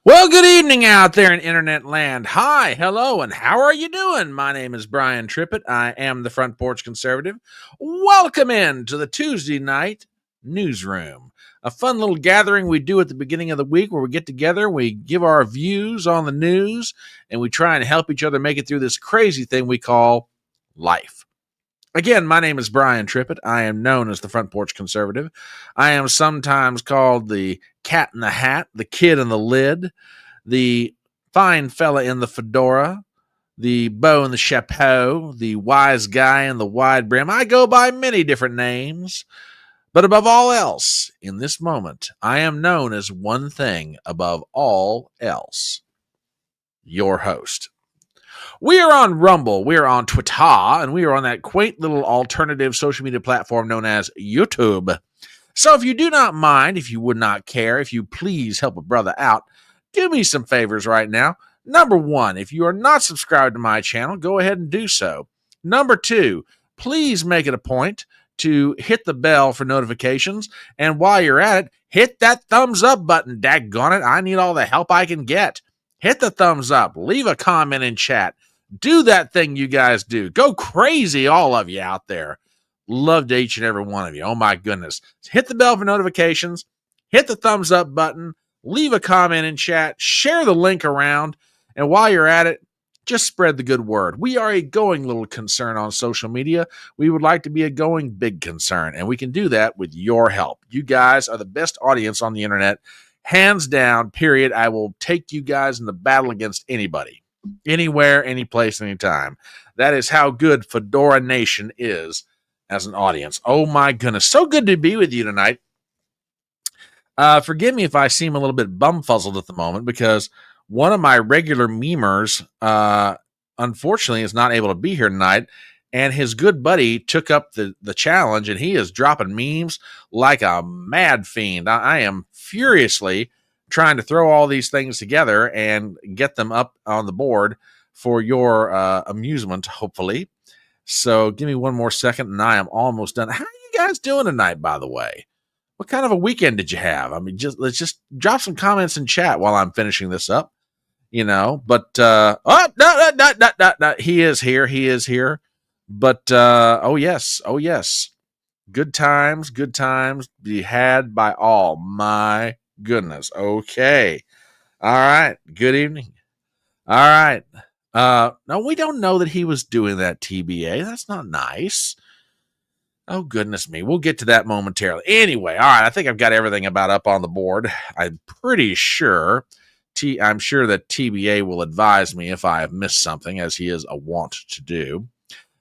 Well, good evening out there in internet land. Hi, hello, and how are you doing? My name is Brian Trippett. I am the Front Porch Conservative. Welcome in to the Tuesday night Newsroom, a fun little gathering we do at the beginning of the week where we get together, we give our views on the news, and we try and help each other make it through this crazy thing we call life. Again, my name is Brian Trippett. I am known as the Front Porch Conservative. I am sometimes called the cat in the hat, the kid in the lid, the fine fella in the fedora, the beau in the chapeau, the wise guy in the wide brim. I go by many different names, but above all else, in this moment, I am known as one thing above all else: your host. We are on Rumble, we are on Twitter, and we are on that quaint little alternative social media platform known as YouTube. So if you do not mind, if you would not care, if you please help a brother out, do me some favors right now. Number one, if you are not subscribed to my channel, go ahead and do so. Number two, please make it a point to hit the bell for notifications. And while you're at it, hit that thumbs up button. Daggone it, I need all the help I can get. Hit the thumbs up. Leave a comment in chat. Do that thing you guys do. Go crazy, all of you out there. Love to each and every one of you. Oh, my goodness. Hit the bell for notifications. Hit the thumbs up button. Leave a comment in chat. Share the link around. And while you're at it, just spread the good word. We are a going little concern on social media. We would like to be a going big concern, and we can do that with your help. You guys are the best audience on the internet. Hands down, period. I will take you guys in the battle against anybody. Anywhere, any place, anytime. That is how good Fedora Nation is as an audience. Oh my goodness. So good to be with you tonight. Forgive me if I seem a little bit bumfuzzled at the moment because one of my regular memers, unfortunately, is not able to be here tonight. And his good buddy took up the challenge, and he is dropping memes like a mad fiend. I am furiously trying to throw all these things together and get them up on the board for your amusement, hopefully. So give me one more second, and I am almost done. How are you guys doing tonight, by the way? What kind of a weekend did you have? I mean, let's just drop some comments in chat while I'm finishing this up, you know. But no, he is here. He is here. But oh yes, good times be had by all. My goodness. Okay. All right. Good evening. All right. No, we don't know that he was doing that, TBA. That's not nice. Oh, goodness me. We'll get to that momentarily. Anyway, all right. I think I've got everything about up on the board. I'm pretty sure. I'm sure that TBA will advise me if I have missed something, as he is a wont to do.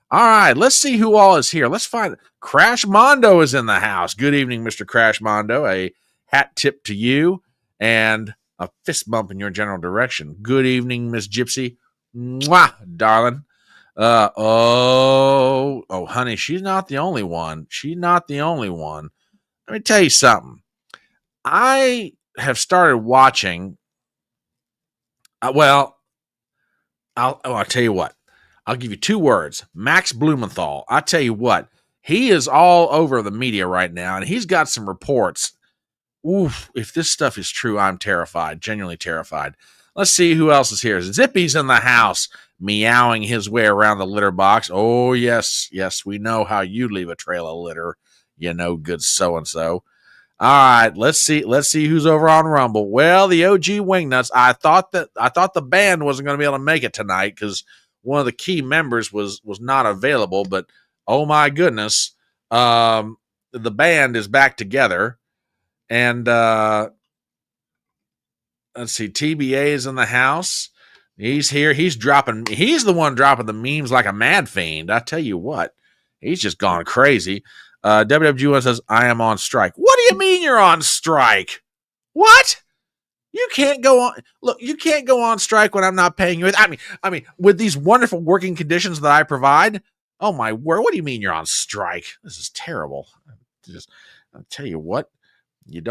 All right, let's see who all is here. Let's find Crash Mondo is in the house. Good evening, Mr. Crash Mondo. A hat tip to you and a fist bump in your general direction. Good evening, Miss Gypsy. Mwah, darling. Honey, she's not the only one. She's not the only one. Let me tell you something. I have started watching. I'll tell you what. I'll give you two words. Max Blumenthal. I tell you what, he is all over the media right now, and he's got some reports. Oof, if this stuff is true, I'm terrified, genuinely terrified. Let's see who else is here. Zippy's in the house, meowing his way around the litter box. Oh, yes, we know how you leave a trail of litter, you know, good so-and-so. All right, let's see who's over on Rumble. Well, the OG Wingnuts, I thought the band wasn't going to be able to make it tonight because one of the key members was not available, but oh my goodness, the band is back together. And let's see, TBA is in the house. He's here. He's the one dropping the memes like a mad fiend. I tell you what, he's just gone crazy. WWG1 says, I am on strike. What do you mean you're on strike? What? You can't go on. Look, you can't go on strike when I'm not paying you. I mean, with these wonderful working conditions that I provide. Oh my word! What do you mean you're on strike? This is terrible. I'll tell you what. You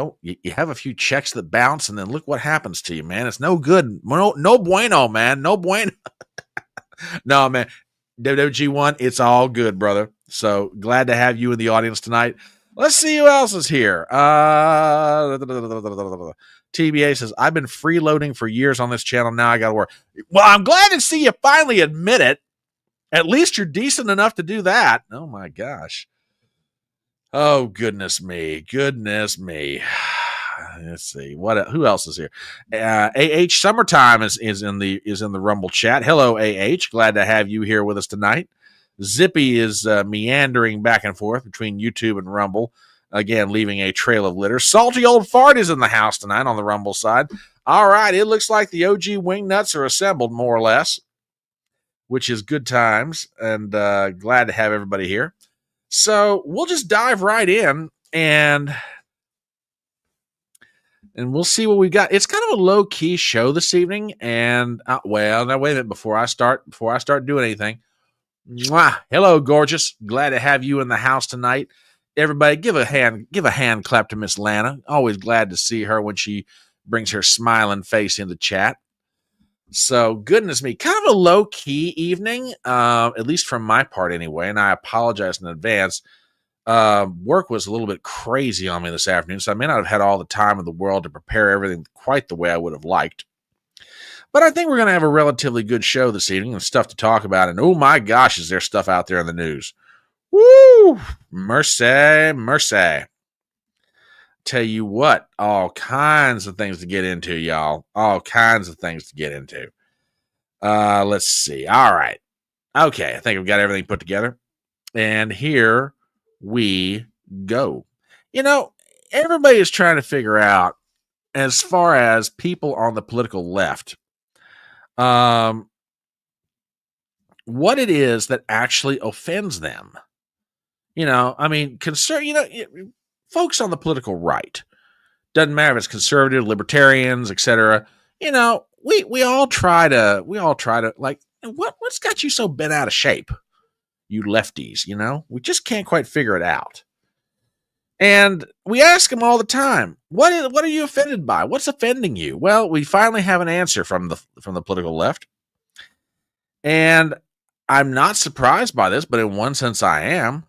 have a few checks that bounce, and then look what happens to you, man. It's no good. No bueno, man. No bueno. No, man. WWG1, it's all good, brother. So glad to have you in the audience tonight. Let's see who else is here. TBA says, I've been freeloading for years on this channel. Now I got to work. Well, I'm glad to see you finally admit it. At least you're decent enough to do that. Oh, my gosh. Oh, goodness me. Goodness me. Let's see. Who else is here? AH Summertime is in the Rumble chat. Hello, AH. Glad to have you here with us tonight. Zippy is meandering back and forth between YouTube and Rumble. Again, leaving a trail of litter. Salty Old Fart is in the house tonight on the Rumble side. All right, it looks like the OG Wingnuts are assembled, more or less, which is good times, and glad to have everybody here. So we'll just dive right in, and we'll see what we got. It's kind of a low-key show this evening, and, now wait a minute, before I start doing anything. Mwah. Hello, gorgeous. Glad to have you in the house tonight. Everybody, give a hand clap to Miss Lana. Always glad to see her when she brings her smiling face into chat. So, goodness me, kind of a low-key evening, at least from my part anyway, and I apologize in advance. Work was a little bit crazy on me this afternoon, so I may not have had all the time in the world to prepare everything quite the way I would have liked. But I think we're going to have a relatively good show this evening and stuff to talk about. And oh my gosh, is there stuff out there in the news? Woo! Mercy, mercy. Tell you what, all kinds of things to get into, y'all. All kinds of things to get into. Let's see. All right. Okay, I think I've got everything put together. And here we go. You know, everybody is trying to figure out, as far as people on the political left, what it is that actually offends them. You know, I mean, folks on the political right, doesn't matter if it's conservative, libertarians, etc. You know, we all try to like, what's got you so bent out of shape, you lefties? You know, we just can't quite figure it out. And we ask them all the time, what are you offended by? What's offending you? Well, we finally have an answer from the political left. And I'm not surprised by this, but in one sense I am.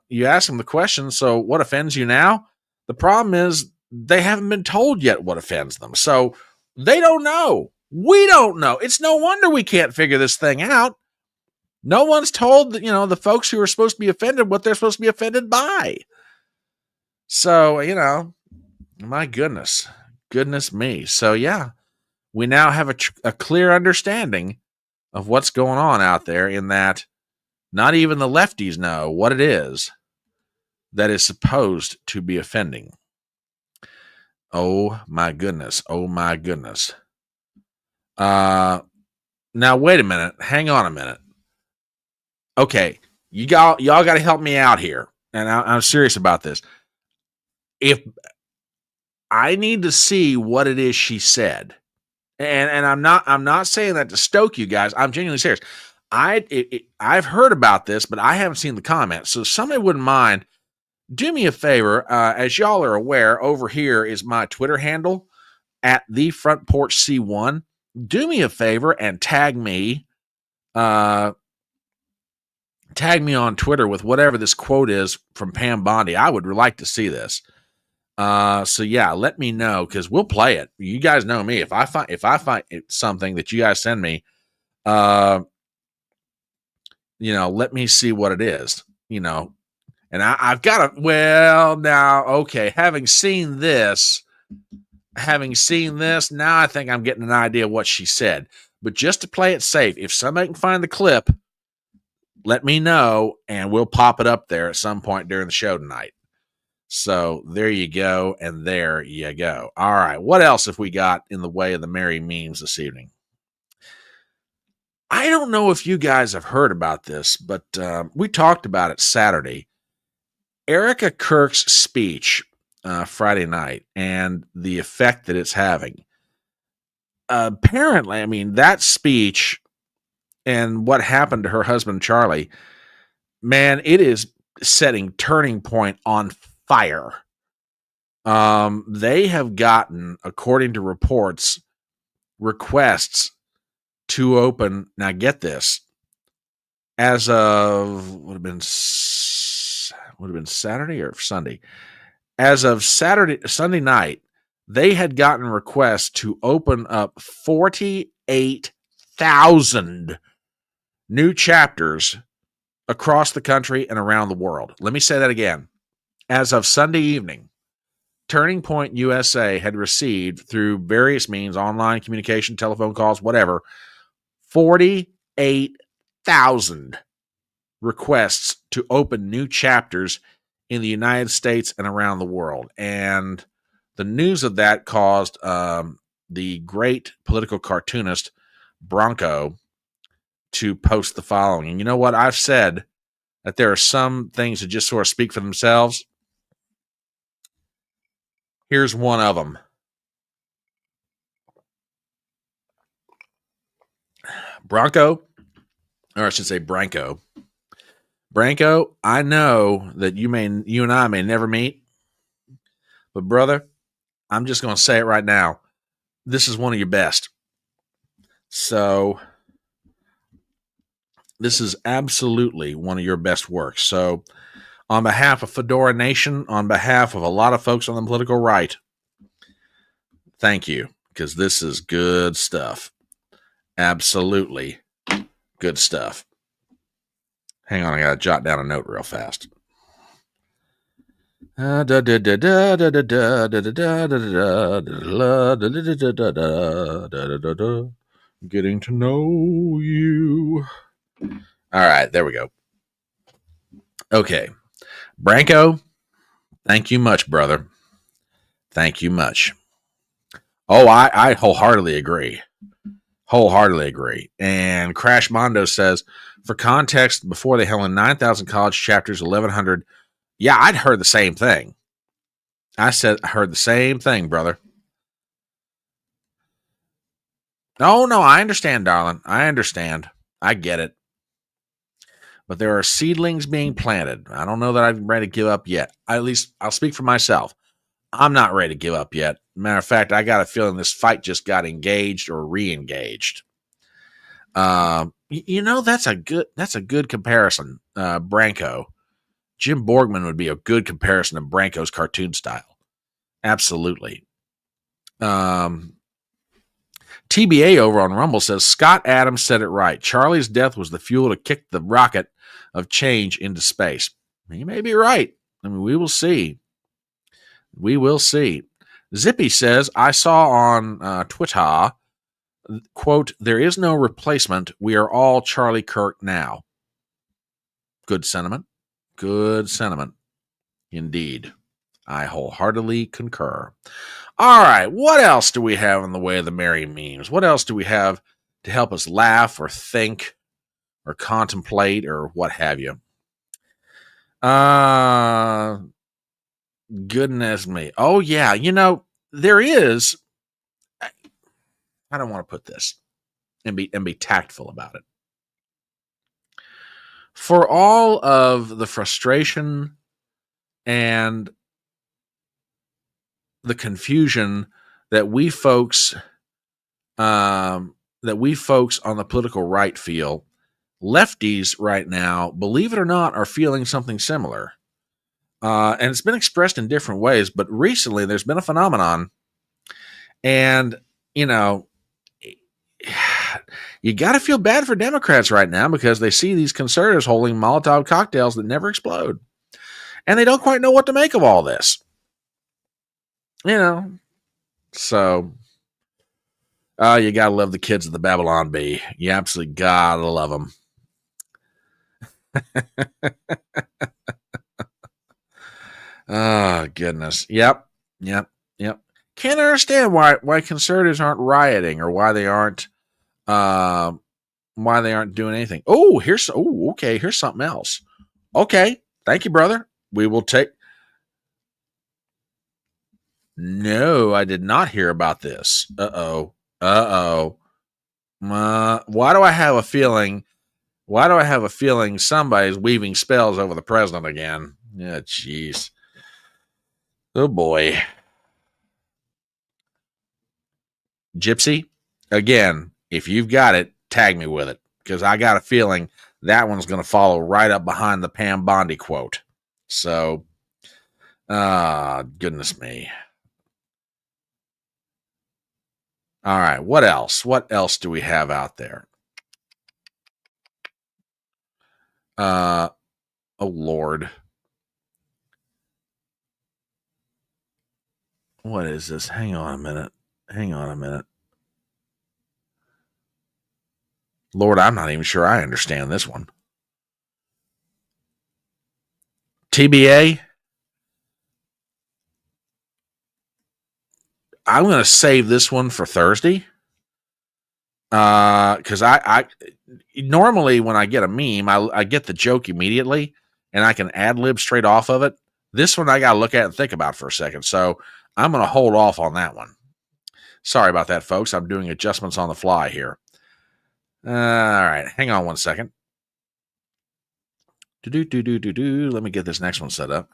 You ask them the question, so what offends you now? The problem is they haven't been told yet what offends them. So they don't know. We don't know. It's no wonder we can't figure this thing out. No one's told, the folks who are supposed to be offended what they're supposed to be offended by. So, my goodness me. So, yeah, we now have a clear understanding of what's going on out there, in that not even the lefties know what it is that is supposed to be offending. Oh, my goodness. Oh, my goodness. Now, wait a minute. Hang on a minute. Okay, y'all got to help me out here, and I'm serious about this. If I need to see what it is she said, and I'm not saying that to stoke you guys. I'm genuinely serious. I've heard about this, but I haven't seen the comments. So, if somebody wouldn't mind, do me a favor. As y'all are aware, over here is my Twitter handle at the Front Porch C1. Do me a favor and tag me. Tag me on Twitter with whatever this quote is from Pam Bondi. I would like to see this. So yeah, let me know, because we'll play it. You guys know me. If I find something that you guys send me, let me see what it is. And I've got to. Well, now, okay. Having seen this, now I think I'm getting an idea of what she said. But just to play it safe, if somebody can find the clip, let me know, and we'll pop it up there at some point during the show tonight. So there you go, and there you go. All right, what else have we got in the way of the merry memes this evening? I don't know if you guys have heard about this, but we talked about it Saturday. Erica Kirk's speech Friday night and the effect that it's having. Apparently, I mean, that speech and what happened to her husband, Charlie, man, it is setting Turning Point on fire. They have gotten, according to reports, requests to open. Now, get this. As of would have been Saturday or Sunday. As of Sunday night, they had gotten requests to open up 48,000 new chapters across the country and around the world. Let me say that again. As of Sunday evening, Turning Point USA had received, through various means, online communication, telephone calls, whatever, 48,000 requests to open new chapters in the United States and around the world. And the news of that caused the great political cartoonist Bronco to post the following. And you know what? I've said that there are some things that just sort of speak for themselves. Here's one of them. Bronco, or I should say Branco. Branco, I know that you and I may never meet, but brother, I'm just going to say it right now. This is one of your best. So this is absolutely one of your best works. So on behalf of Fedora Nation, on behalf of a lot of folks on the political right, thank you, because this is good stuff. Absolutely good stuff. Hang on, I got to jot down a note real fast. Getting to know you. All right, there we go. Okay. Branco, thank you much, brother. Thank you much. Oh, I wholeheartedly agree. Wholeheartedly agree. And Crash Mondo says, for context, before they held in 9,000 college chapters, 1,100. Yeah, I'd heard the same thing. I heard the same thing, brother. Oh, no, I understand, darling. I understand. I get it. But there are seedlings being planted. I don't know that I'm ready to give up yet. At least I'll speak for myself. I'm not ready to give up yet. Matter of fact, I got a feeling this fight just got engaged or re-engaged. You know, that's a good comparison. Branco. Jim Borgman would be a good comparison to Branco's cartoon style. Absolutely. TBA over on Rumble says, Scott Adams said it right. Charlie's death was the fuel to kick the rocket of change into space. He may be right. I mean, we will see. We will see. Zippy says, I saw on Twitter, quote, there is no replacement. We are all Charlie Kirk now. Good sentiment. Good sentiment. Indeed. I wholeheartedly concur. All right, what else do we have in the way of the merry memes? What else do we have to help us laugh or think or contemplate or what have you? Goodness me. Oh, yeah, you know, there is. I don't want to put this and be tactful about it. For all of the frustration and the confusion that we folks on the political right feel, lefties right now, believe it or not, are feeling something similar. And it's been expressed in different ways, but recently there's been a phenomenon, and, you know, you got to feel bad for Democrats right now because they see these conservatives holding Molotov cocktails that never explode. And they don't quite know what to make of all this. You know, so you got to love the kids of the Babylon Bee. You absolutely got to love them. Oh, goodness. Yep. Can't understand why conservatives aren't rioting or why they aren't doing anything. Here's something else. Okay, thank you, brother. We will take. No, I did not hear about this. Why do I have a feeling? Why do I have a feeling somebody's weaving spells over the president again? Yeah, jeez. Oh boy. Gypsy, again, if you've got it, tag me with it, because I got a feeling that one's going to follow right up behind the Pam Bondi quote. So, goodness me. All right. What else? What else do we have out there? Oh Lord. What is this? Hang on a minute. Hang on a minute. Lord, I'm not even sure I understand this one. TBA. I'm going to save this one for Thursday. Because I normally when I get a meme, I get the joke immediately and I can ad lib straight off of it. This one I got to look at and think about for a second. So I'm going to hold off on that one. Sorry about that, folks. I'm doing adjustments on the fly here. All right. Hang on one second. Let me get this next one set up.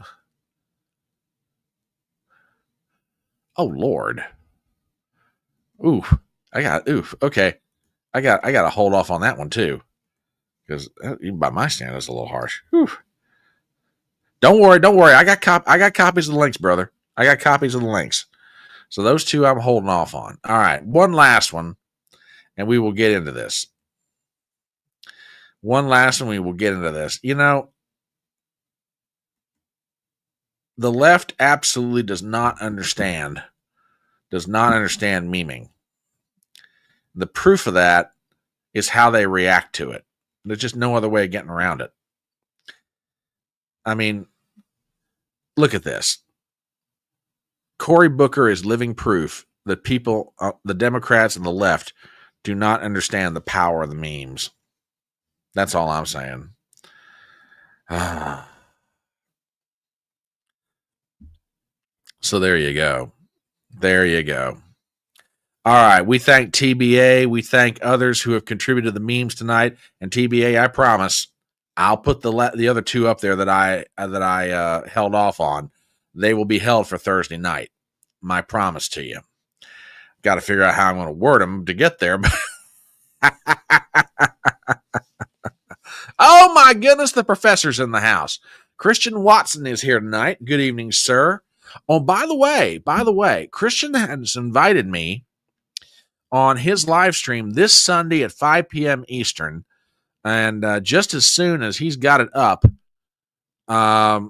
Oh, Lord. Oof. Okay. I got to hold off on that one too. Because even by my standards, it's a little harsh. Whew. Don't worry. I got copies of the links, brother. I got copies of the links. So those two I'm holding off on. All right, one last one, and we will get into this. You know, the left absolutely does not understand memeing. The proof of that is how they react to it. There's just no other way of getting around it. I mean, look at this. Cory Booker is living proof that people, the Democrats and the left, do not understand the power of the memes. That's all I'm saying. So there you go. All right. We thank TBA. We thank others who have contributed to the memes tonight. And TBA, I promise, I'll put the other two up there that I held off on. They will be held for Thursday night. My promise to you. Got to figure out how I'm going to word them to get there. Oh my goodness, the professor's in the house. Christian Watson is here tonight. Good evening, sir. Oh, by the way, Christian has invited me on his live stream this Sunday at 5 p.m. Eastern. And just as soon as he's got it up, I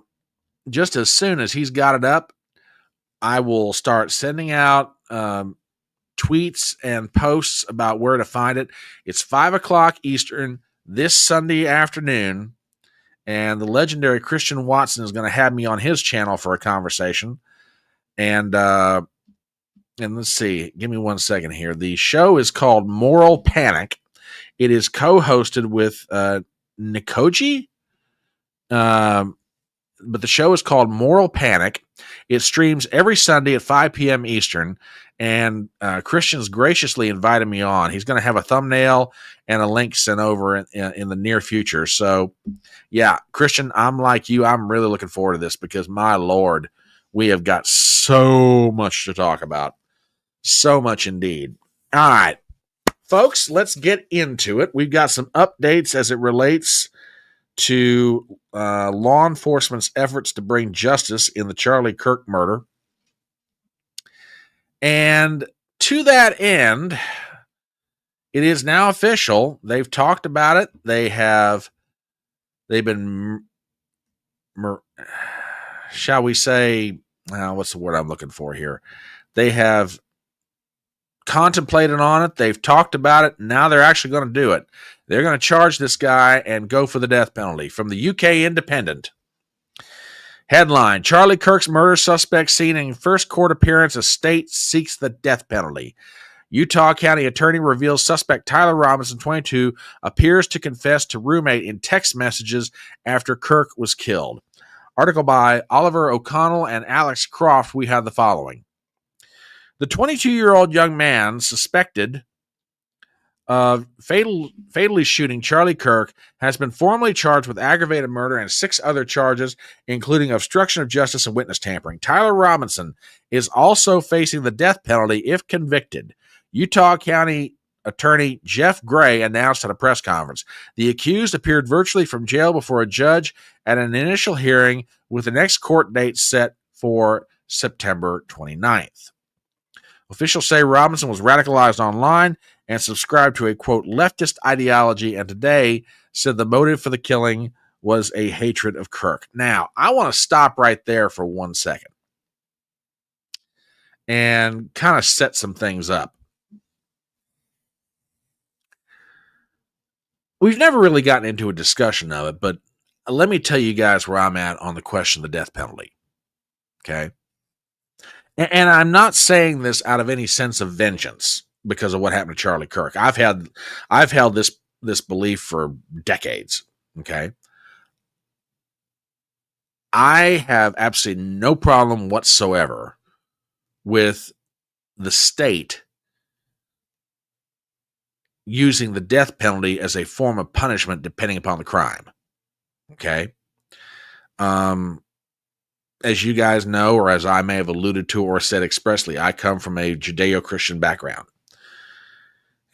will start sending out tweets and posts about where to find it. It's 5 o'clock Eastern this Sunday afternoon, and the legendary Christian Watson is going to have me on his channel for a conversation. And let's see, give me 1 second here. The show is called Moral Panic. It is co-hosted with Nikoji, but the show is called Moral Panic. It streams every Sunday at 5 p.m. Eastern, and Christian's graciously invited me on. He's going to have a thumbnail and a link sent over in the near future. So, yeah, Christian, I'm like you. I'm really looking forward to this because, my Lord, we have got so much to talk about. So much indeed. All right, folks, let's get into it. We've got some updates as it relates to law enforcement's efforts to bring justice in the Charlie Kirk murder. And to that end, it is now official. They've talked about it. They've been, shall we say, what's the word I'm looking for here? They have contemplated on it. They've talked about it. Now they're actually going to do it. They're going to charge this guy and go for the death penalty. From the UK Independent. Headline: Charlie Kirk's murder suspect seen in first court appearance. Estate seeks the death penalty. Utah County attorney reveals suspect Tyler Robinson, 22, appears to confess to roommate in text messages after Kirk was killed. Article by Oliver O'Connell and Alex Croft. We have the following. The 22-year-old young man suspected of fatally shooting Charlie Kirk has been formally charged with aggravated murder and 6 other charges, including obstruction of justice and witness tampering. Tyler Robinson is also facing the death penalty if convicted. Utah County Attorney Jeff Gray announced at a press conference. The accused appeared virtually from jail before a judge at an initial hearing, with the next court date set for September 29th. Officials say Robinson was radicalized online and subscribed to a, quote, leftist ideology, and today said the motive for the killing was a hatred of Kirk. Now, I want to stop right there for 1 second and kind of set some things up. We've never really gotten into a discussion of it, but let me tell you guys where I'm at on the question of the death penalty. Okay. And I'm not saying this out of any sense of vengeance because of what happened to Charlie Kirk. I've held this belief for decades. Okay. I have absolutely no problem whatsoever with the state using the death penalty as a form of punishment depending upon the crime. Okay. As you guys know, or as I may have alluded to or said expressly, I come from a Judeo-Christian background.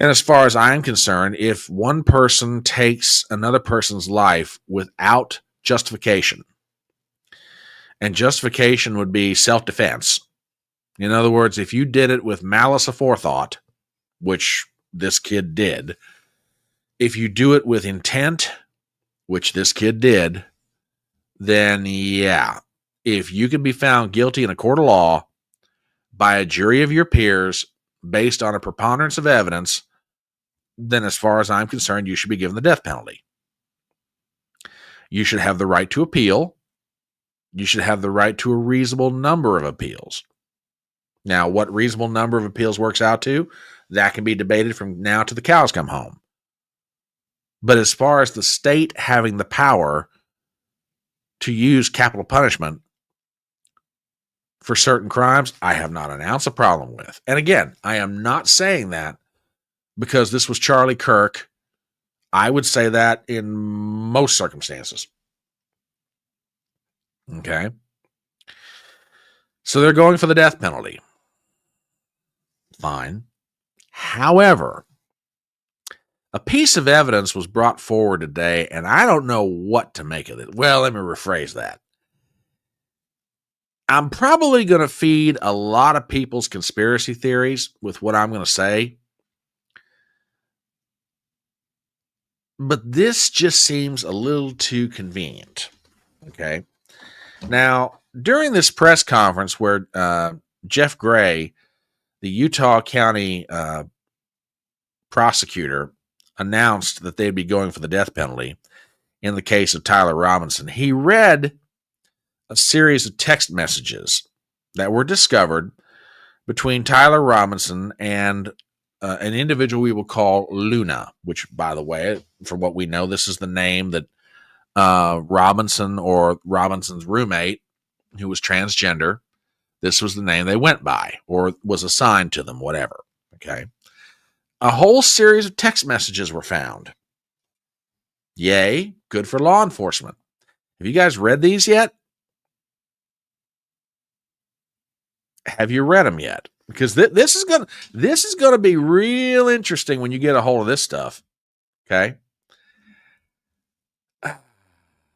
And as far as I'm concerned, if one person takes another person's life without justification, and justification would be self-defense. In other words, if you did it with malice aforethought, which this kid did, if you do it with intent, which this kid did, then yeah, if you can be found guilty in a court of law by a jury of your peers based on a preponderance of evidence, then as far as I'm concerned, you should be given the death penalty. You should have the right to appeal. You should have the right to a reasonable number of appeals. Now, what reasonable number of appeals works out to, that can be debated from now to the cows come home. But as far as the state having the power to use capital punishment for certain crimes, I have not an ounce of problem with. And again, I am not saying that because this was Charlie Kirk. I would say that in most circumstances. Okay. So they're going for the death penalty. Fine. However, a piece of evidence was brought forward today, and I don't know what to make of it. Well, let me rephrase that. I'm probably going to feed a lot of people's conspiracy theories with what I'm going to say. But this just seems a little too convenient. Okay. Now, during this press conference where Jeff Gray, the Utah County prosecutor, announced that they'd be going for the death penalty in the case of Tyler Robinson, he read a series of text messages that were discovered between Tyler Robinson and an individual we will call Luna, which, by the way, from what we know, this is the name that Robinson or Robinson's roommate, who was transgender, this was the name they went by or was assigned to them, whatever. Okay. A whole series of text messages were found. Yay, good for law enforcement. Have you guys read these yet? Have you read them yet? Because this is going to be real interesting when you get a hold of this stuff. Okay.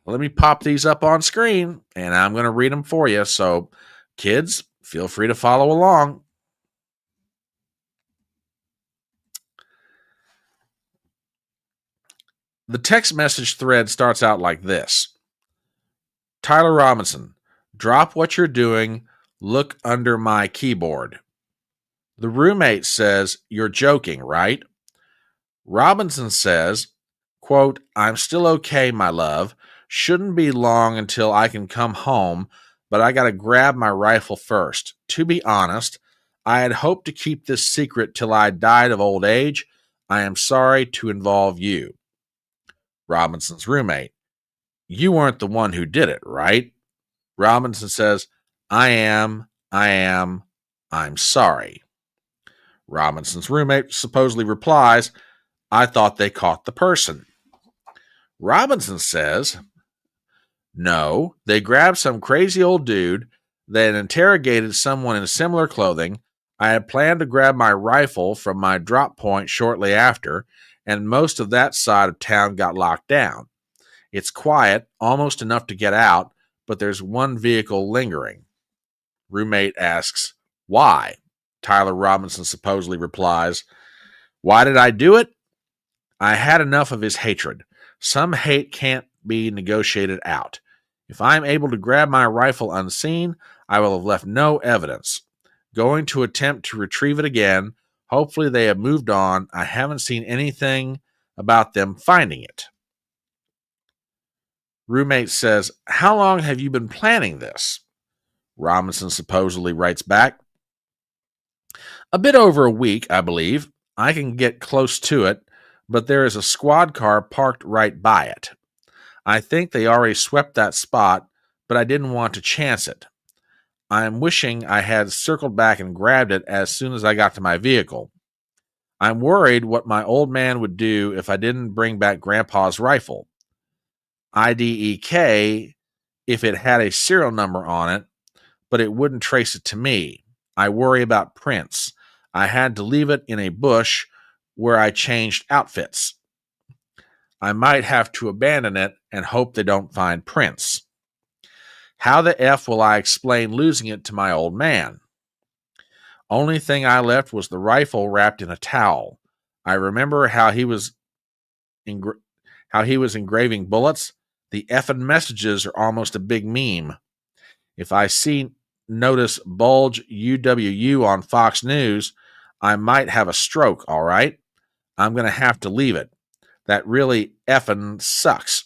Let me pop these up on screen, and I'm going to read them for you. So, kids, feel free to follow along. The text message thread starts out like this. Tyler Robinson, drop what you're doing. Look under my keyboard. The roommate says, you're joking, right? Robinson says, quote, I'm still okay, my love. Shouldn't be long until I can come home, but I got to grab my rifle first. To be honest, I had hoped to keep this secret till I died of old age. I am sorry to involve you. Robinson's roommate, you weren't the one who did it, right? Robinson says, I'm sorry. Robinson's roommate supposedly replies, I thought they caught the person. Robinson says, no, they grabbed some crazy old dude, then interrogated someone in similar clothing. I had planned to grab my rifle from my drop point shortly after, and most of that side of town got locked down. It's quiet, almost enough to get out, but there's one vehicle lingering. Roommate asks, why? Tyler Robinson supposedly replies, "Why did I do it? I had enough of his hatred. Some hate can't be negotiated out. If I'm able to grab my rifle unseen, I will have left no evidence. Going to attempt to retrieve it again. Hopefully they have moved on. I haven't seen anything about them finding it." Roommate says, "How long have you been planning this?" Robinson supposedly writes back, "A bit over a week, I believe. I can get close to it, but there is a squad car parked right by it. I think they already swept that spot, but I didn't want to chance it. I'm wishing I had circled back and grabbed it as soon as I got to my vehicle. I'm worried what my old man would do if I didn't bring back Grandpa's rifle. IDEK if it had a serial number on it, but it wouldn't trace it to me. I worry about prints. I had to leave it in a bush where I changed outfits. I might have to abandon it and hope they don't find prints. How the F will I explain losing it to my old man? Only thing I left was the rifle wrapped in a towel. I remember how he was engraving bullets. The effing messages are almost a big meme. If I notice bulge UWU on Fox News, I might have a stroke, all right? I'm going to have to leave it. That really effing sucks.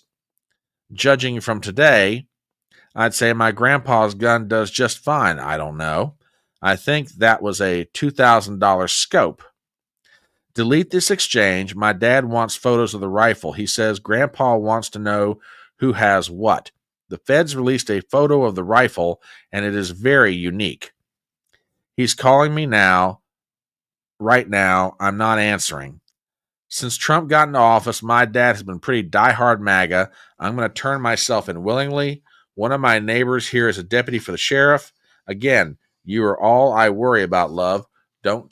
Judging from today, I'd say my grandpa's gun does just fine. I don't know. I think that was a $2,000 scope. Delete this exchange. My dad wants photos of the rifle. He says Grandpa wants to know who has what. The feds released a photo of the rifle, and it is very unique. He's calling me now. Right now, I'm not answering. Since Trump got into office, my dad has been pretty diehard MAGA. I'm going to turn myself in willingly. One of my neighbors here is a deputy for the sheriff. Again, you are all I worry about, love. Don't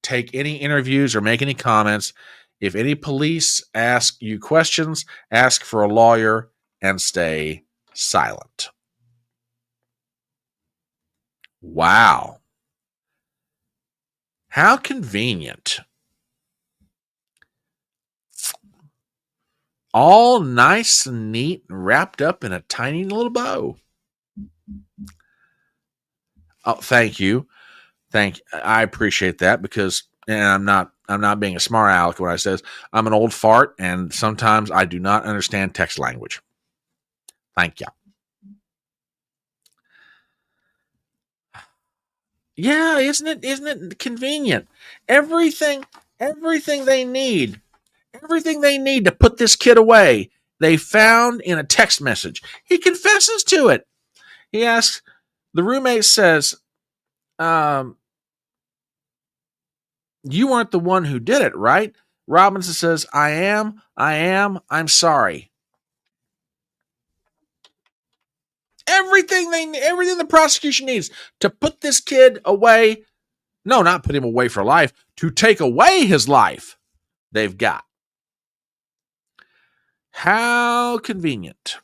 take any interviews or make any comments. If any police ask you questions, ask for a lawyer and stay silent. Wow. How convenient. All nice and neat and wrapped up in a tiny little bow. Oh, thank you. I appreciate that because I'm not being a smart aleck when I says I'm an old fart and sometimes I do not understand text language. Thank you. Yeah, isn't it convenient? Everything they need to put this kid away, they found in a text message. He confesses to it. He asks, the roommate says, you weren't the one who did it, right? Robinson says, I am, I'm sorry. Everything the prosecution needs to put this kid away. No, not put him away for life, to take away his life. They've got. How convenient.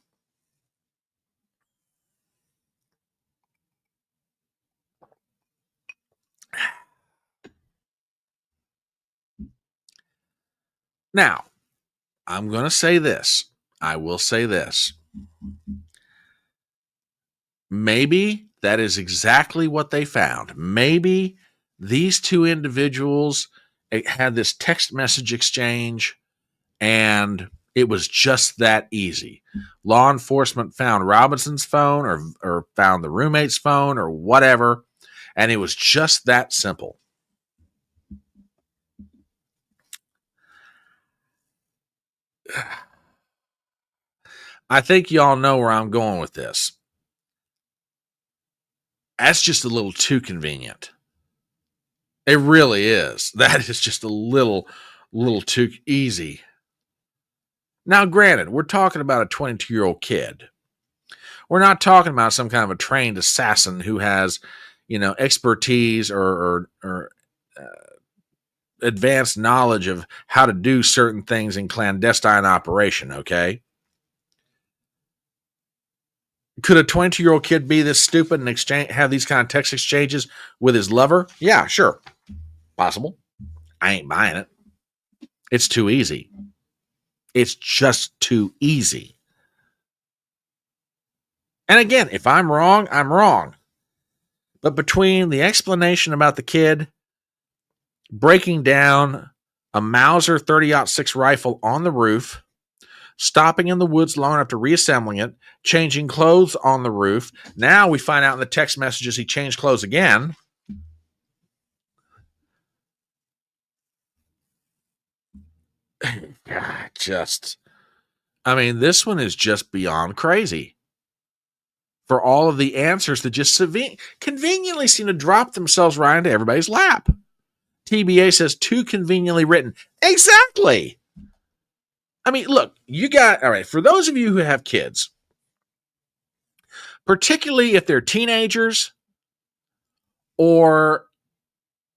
Now, I'm going to say this. I will say this. Maybe that is exactly what they found. Maybe these two individuals had this text message exchange and it was just that easy. Law enforcement found Robinson's phone or found the roommate's phone or whatever, and it was just that simple. I think y'all know where I'm going with this. That's just a little too convenient. It really is. That is just a little too easy. Now, granted, we're talking about a 22-year-old kid. We're not talking about some kind of a trained assassin who has, expertise or advanced knowledge of how to do certain things in clandestine operation, okay? Could a 22-year-old kid be this stupid and have these kind of text exchanges with his lover? Yeah, sure. Possible. I ain't buying it. It's too easy. It's just too easy. And again, if I'm wrong, I'm wrong. But between the explanation about the kid breaking down a Mauser 30-06 rifle on the roof, stopping in the woods long enough to reassembling it, changing clothes on the roof. Now we find out in the text messages he changed clothes again. This one is just beyond crazy. For all of the answers that just conveniently seem to drop themselves right into everybody's lap. TBA says too conveniently written. Exactly. Look, all right, for those of you who have kids, particularly if they're teenagers or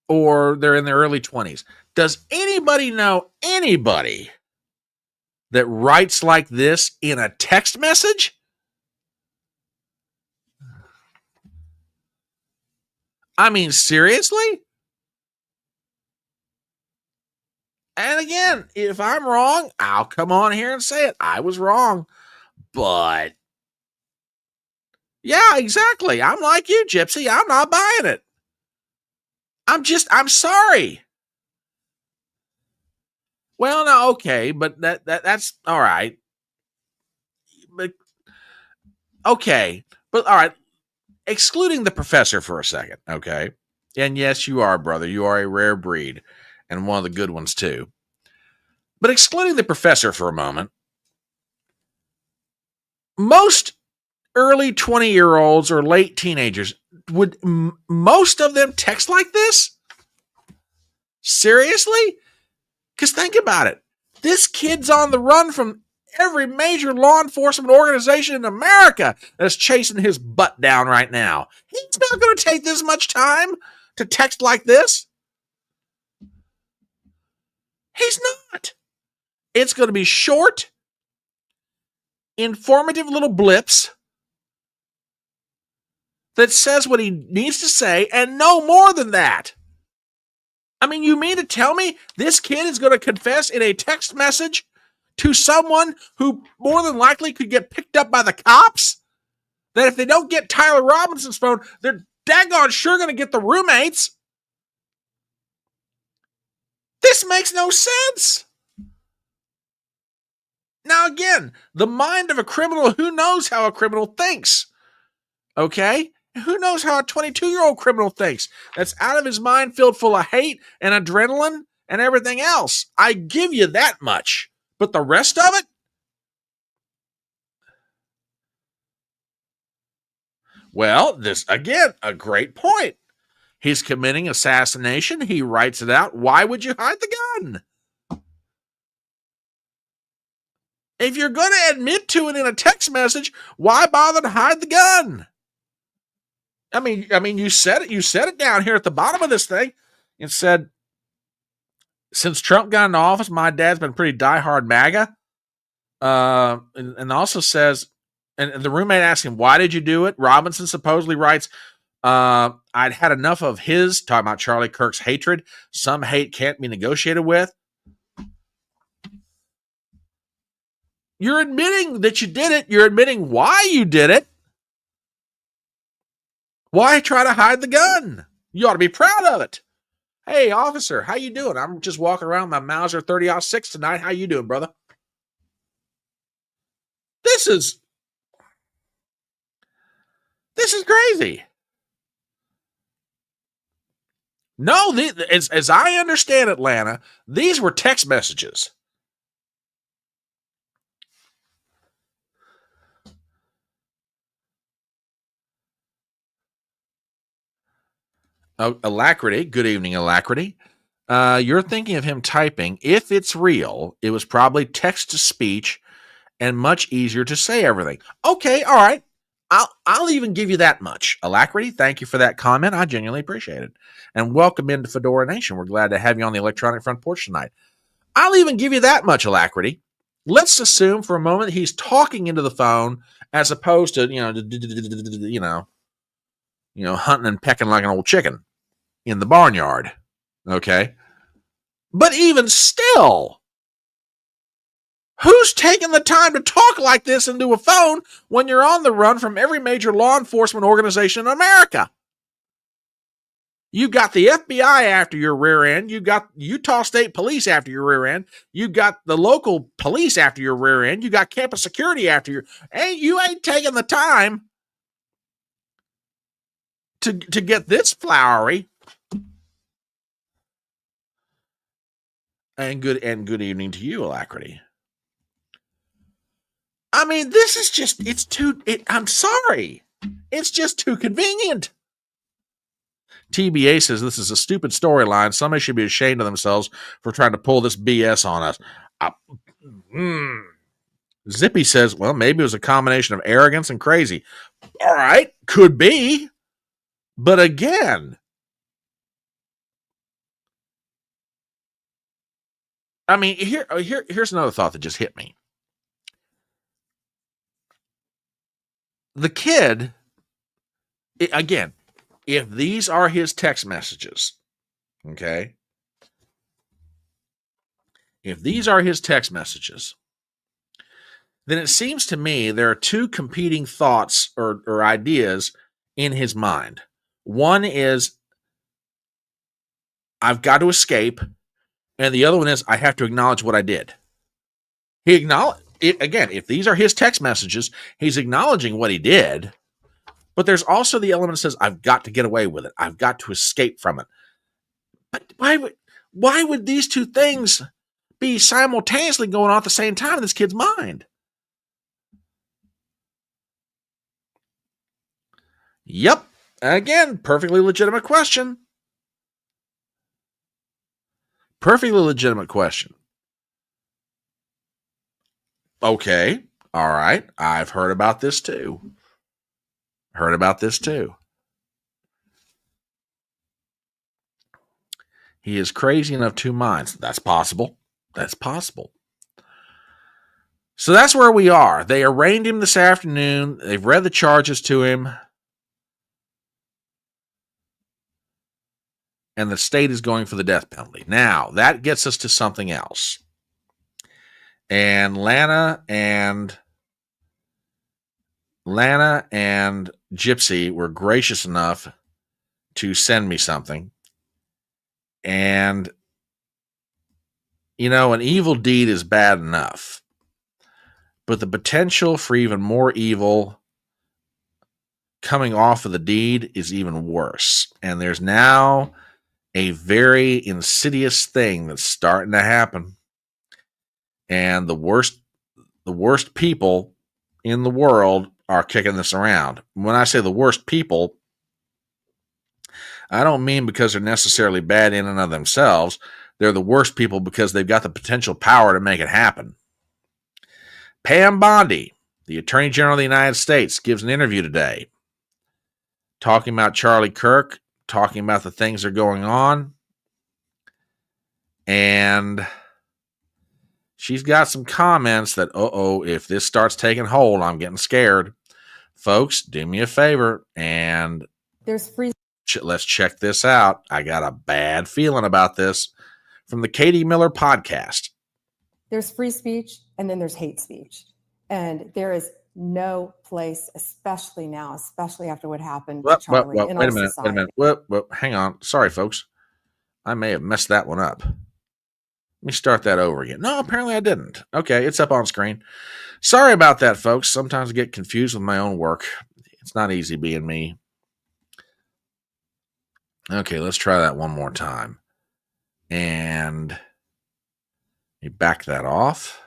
they're in their early 20s, does anybody know anybody that writes like this in a text message? Seriously? And again, if I'm wrong, I'll come on here and say it. I was wrong. But yeah, exactly. I'm like you, Gypsy. I'm not buying it. I'm sorry. Well, no, okay, but that's all right. But okay, but all right. Excluding the professor for a second, okay? And yes, you are, brother. You are a rare breed, and one of the good ones too. But excluding the professor for a moment, most early 20-year-olds or late teenagers, would most of them text like this? Seriously? Because think about it. This kid's on the run from every major law enforcement organization in America that's chasing his butt down right now. He's not going to take this much time to text like this. He's not. It's going to be short, informative little blips that says what he needs to say and no more than that. You mean to tell me this kid is going to confess in a text message to someone who more than likely could get picked up by the cops? That if they don't get Tyler Robinson's phone, they're daggone sure going to get the roommates? This makes no sense. Now, again, the mind of a criminal, who knows how a criminal thinks? Okay? Who knows how a 22-year-old criminal thinks? That's out of his mind, filled full of hate and adrenaline and everything else. I give you that much. But the rest of it? Well, this, again, a great point. He's committing assassination. He writes it out. Why would you hide the gun? If you're going to admit to it in a text message, why bother to hide the gun? You said it. You said it down here at the bottom of this thing. It said, since Trump got into office, my dad's been pretty diehard MAGA. And also says, and the roommate asked him, why did you do it? Robinson supposedly writes, I'd had enough of his, talking about Charlie Kirk's hatred. Some hate can't be negotiated with. You're admitting that you did it. You're admitting why you did it. Why try to hide the gun? You ought to be proud of it. Hey, officer, how you doing? I'm just walking around my Mauser 30-06 tonight. How you doing, brother? This is crazy. No, as I understand Atlanta, these were text messages. Oh, Alacrity. Good evening, Alacrity. You're thinking of him typing. If it's real, it was probably text to speech and much easier to say everything. Okay, all right. I'll even give you that much. Alacrity, thank you for that comment. I genuinely appreciate it. And welcome into Fedora Nation. We're glad to have you on the electronic front porch tonight. I'll even give you that much, Alacrity. Let's assume for a moment he's talking into the phone as opposed to, hunting and pecking like an old chicken in the barnyard. Okay. But even still, who's taking the time to talk like this into a phone when you're on the run from every major law enforcement organization in America? You got the FBI after your rear end. You got Utah State Police after your rear end. You got the local police after your rear end. You got campus security after your. And you ain't taking the time to get this flowery. And good evening to you, Alacrity. I mean, this is just, I'm sorry. It's just too convenient. TBA says this is a stupid storyline. Somebody should be ashamed of themselves for trying to pull this BS on us. Zippy says, well, maybe it was a combination of arrogance and crazy. All right, could be. But again, I mean, here's another thought that just hit me. The kid, again, if these are his text messages, okay? If these are his text messages, then it seems to me there are two competing thoughts or ideas in his mind. One is, I've got to escape, and the other one is, I have to acknowledge what I did. He acknowledged it again. If these are his text messages, he's acknowledging what he did. But there's also the element that says, I've got to get away with it. I've got to escape from it. But why would these two things be simultaneously going on at the same time in this kid's mind? Yep. Again, perfectly legitimate question. Perfectly legitimate question. Okay. All right. I've heard about this too. He is crazy enough two minds. That's possible. So that's where we are. They arraigned him this afternoon. They've read the charges to him. And the state is going for the death penalty. Now, that gets us to something else. And Lana and Gypsy were gracious enough to send me something. And, an evil deed is bad enough. But the potential for even more evil coming off of the deed is even worse. And there's now a very insidious thing that's starting to happen. And the worst people in the world are kicking this around. When I say the worst people, I don't mean because they're necessarily bad in and of themselves. They're the worst people because they've got the potential power to make it happen. Pam Bondi, the Attorney General of the United States, gives an interview today talking about Charlie Kirk, talking about the things that are going on. And she's got some comments that, if this starts taking hold, I'm getting scared. Folks, do me a favor and let's check this out. I got a bad feeling about this from the Katie Miller podcast. There's free speech and then there's hate speech. And there is no place, especially now, especially after what happened to Charlie in our society. Wait a minute. Hang on. Sorry, folks. I may have messed that one up. Let me start that over again. No, apparently I didn't. Okay, it's up on screen. Sorry about that, folks. Sometimes I get confused with my own work. It's not easy being me. Okay, let's try that one more time. And you back that off.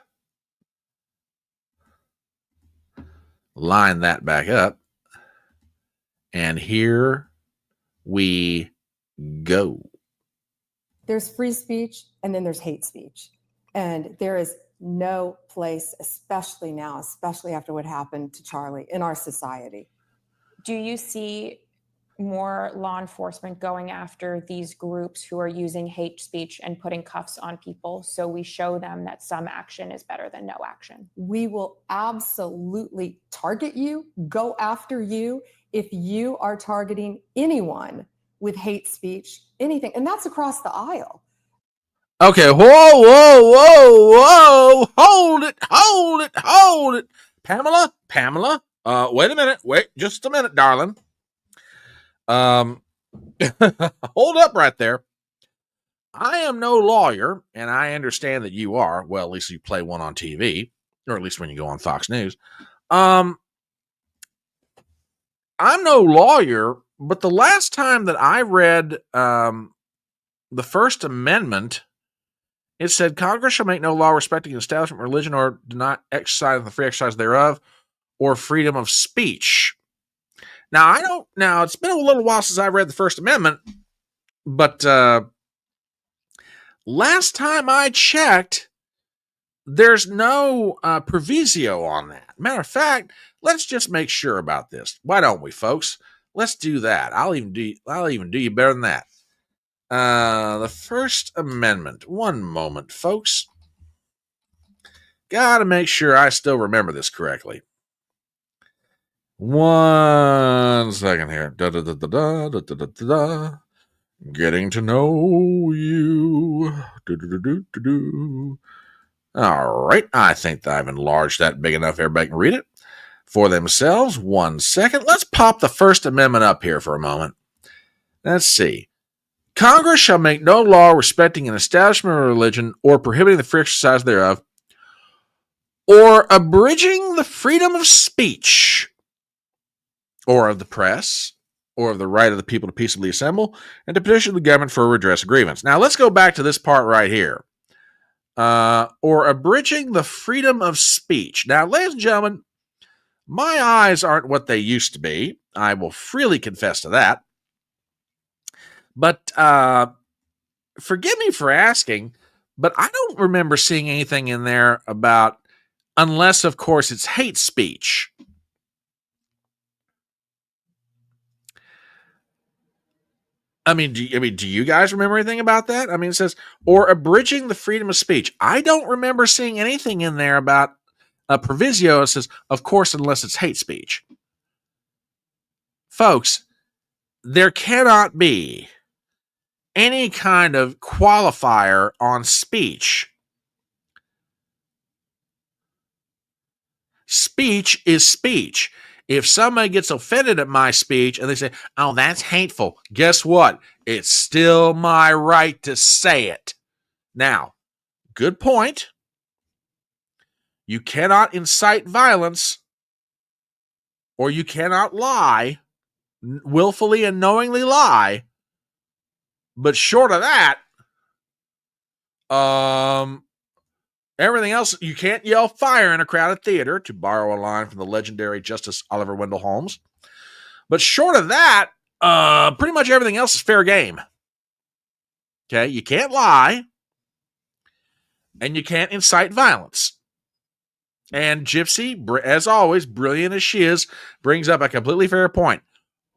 Line that back up. And here we go. There's free speech and then there's hate speech. And there is no place, especially now, especially after what happened to Charlie in our society. Do you see more law enforcement going after these groups who are using hate speech and putting cuffs on people, so we show them that some action is better than no action. We will absolutely target you, go after you if you are targeting anyone with hate speech, anything. And that's across the aisle. Okay, whoa. Hold it. Pamela, wait a minute. Wait just a minute, darling. Hold up right there. I am no lawyer, and I understand that you are. Well, at least you play one on TV, or at least when you go on Fox News. I'm no lawyer, but the last time that I read the First Amendment, it said Congress shall make no law respecting establishment, religion, or do not exercise the free exercise thereof, or freedom of speech. Now, it's been a little while since I read the First Amendment, but last time I checked, there's no proviso on that. Matter of fact, let's just make sure about this. Why don't we, folks? Let's do that. I'll even do you better than that. The First Amendment. One moment, folks. Gotta make sure I still remember this correctly. 1 second here. Getting to know you. All right. I think that I've enlarged that big enough everybody can read it for themselves. 1 second. Let's pop the First Amendment up here for a moment. Let's see. Congress shall make no law respecting an establishment of religion or prohibiting the free exercise thereof, or abridging the freedom of speech, or of the press, or of the right of the people to peaceably assemble, and to petition the government for a redress of grievance. Now, let's go back to this part right here. Or abridging the freedom of speech. Now, ladies and gentlemen, my eyes aren't what they used to be. I will freely confess to that. But forgive me for asking, but I don't remember seeing anything in there about, unless, of course, it's hate speech. I mean, do you guys remember anything about that? I mean, it says, or abridging the freedom of speech. I don't remember seeing anything in there about a proviso that says, of course, unless it's hate speech. Folks, there cannot be any kind of qualifier on speech. Speech is speech. If somebody gets offended at my speech and they say, oh, that's hateful, guess what? It's still my right to say it. Now, good point. You cannot incite violence, or you cannot lie, willfully and knowingly lie. But short of that, everything else, you can't yell fire in a crowded theater, to borrow a line from the legendary Justice Oliver Wendell Holmes. But short of that, pretty much everything else is fair game. Okay, you can't lie, and you can't incite violence. And Gypsy, as always, brilliant as she is, brings up a completely fair point.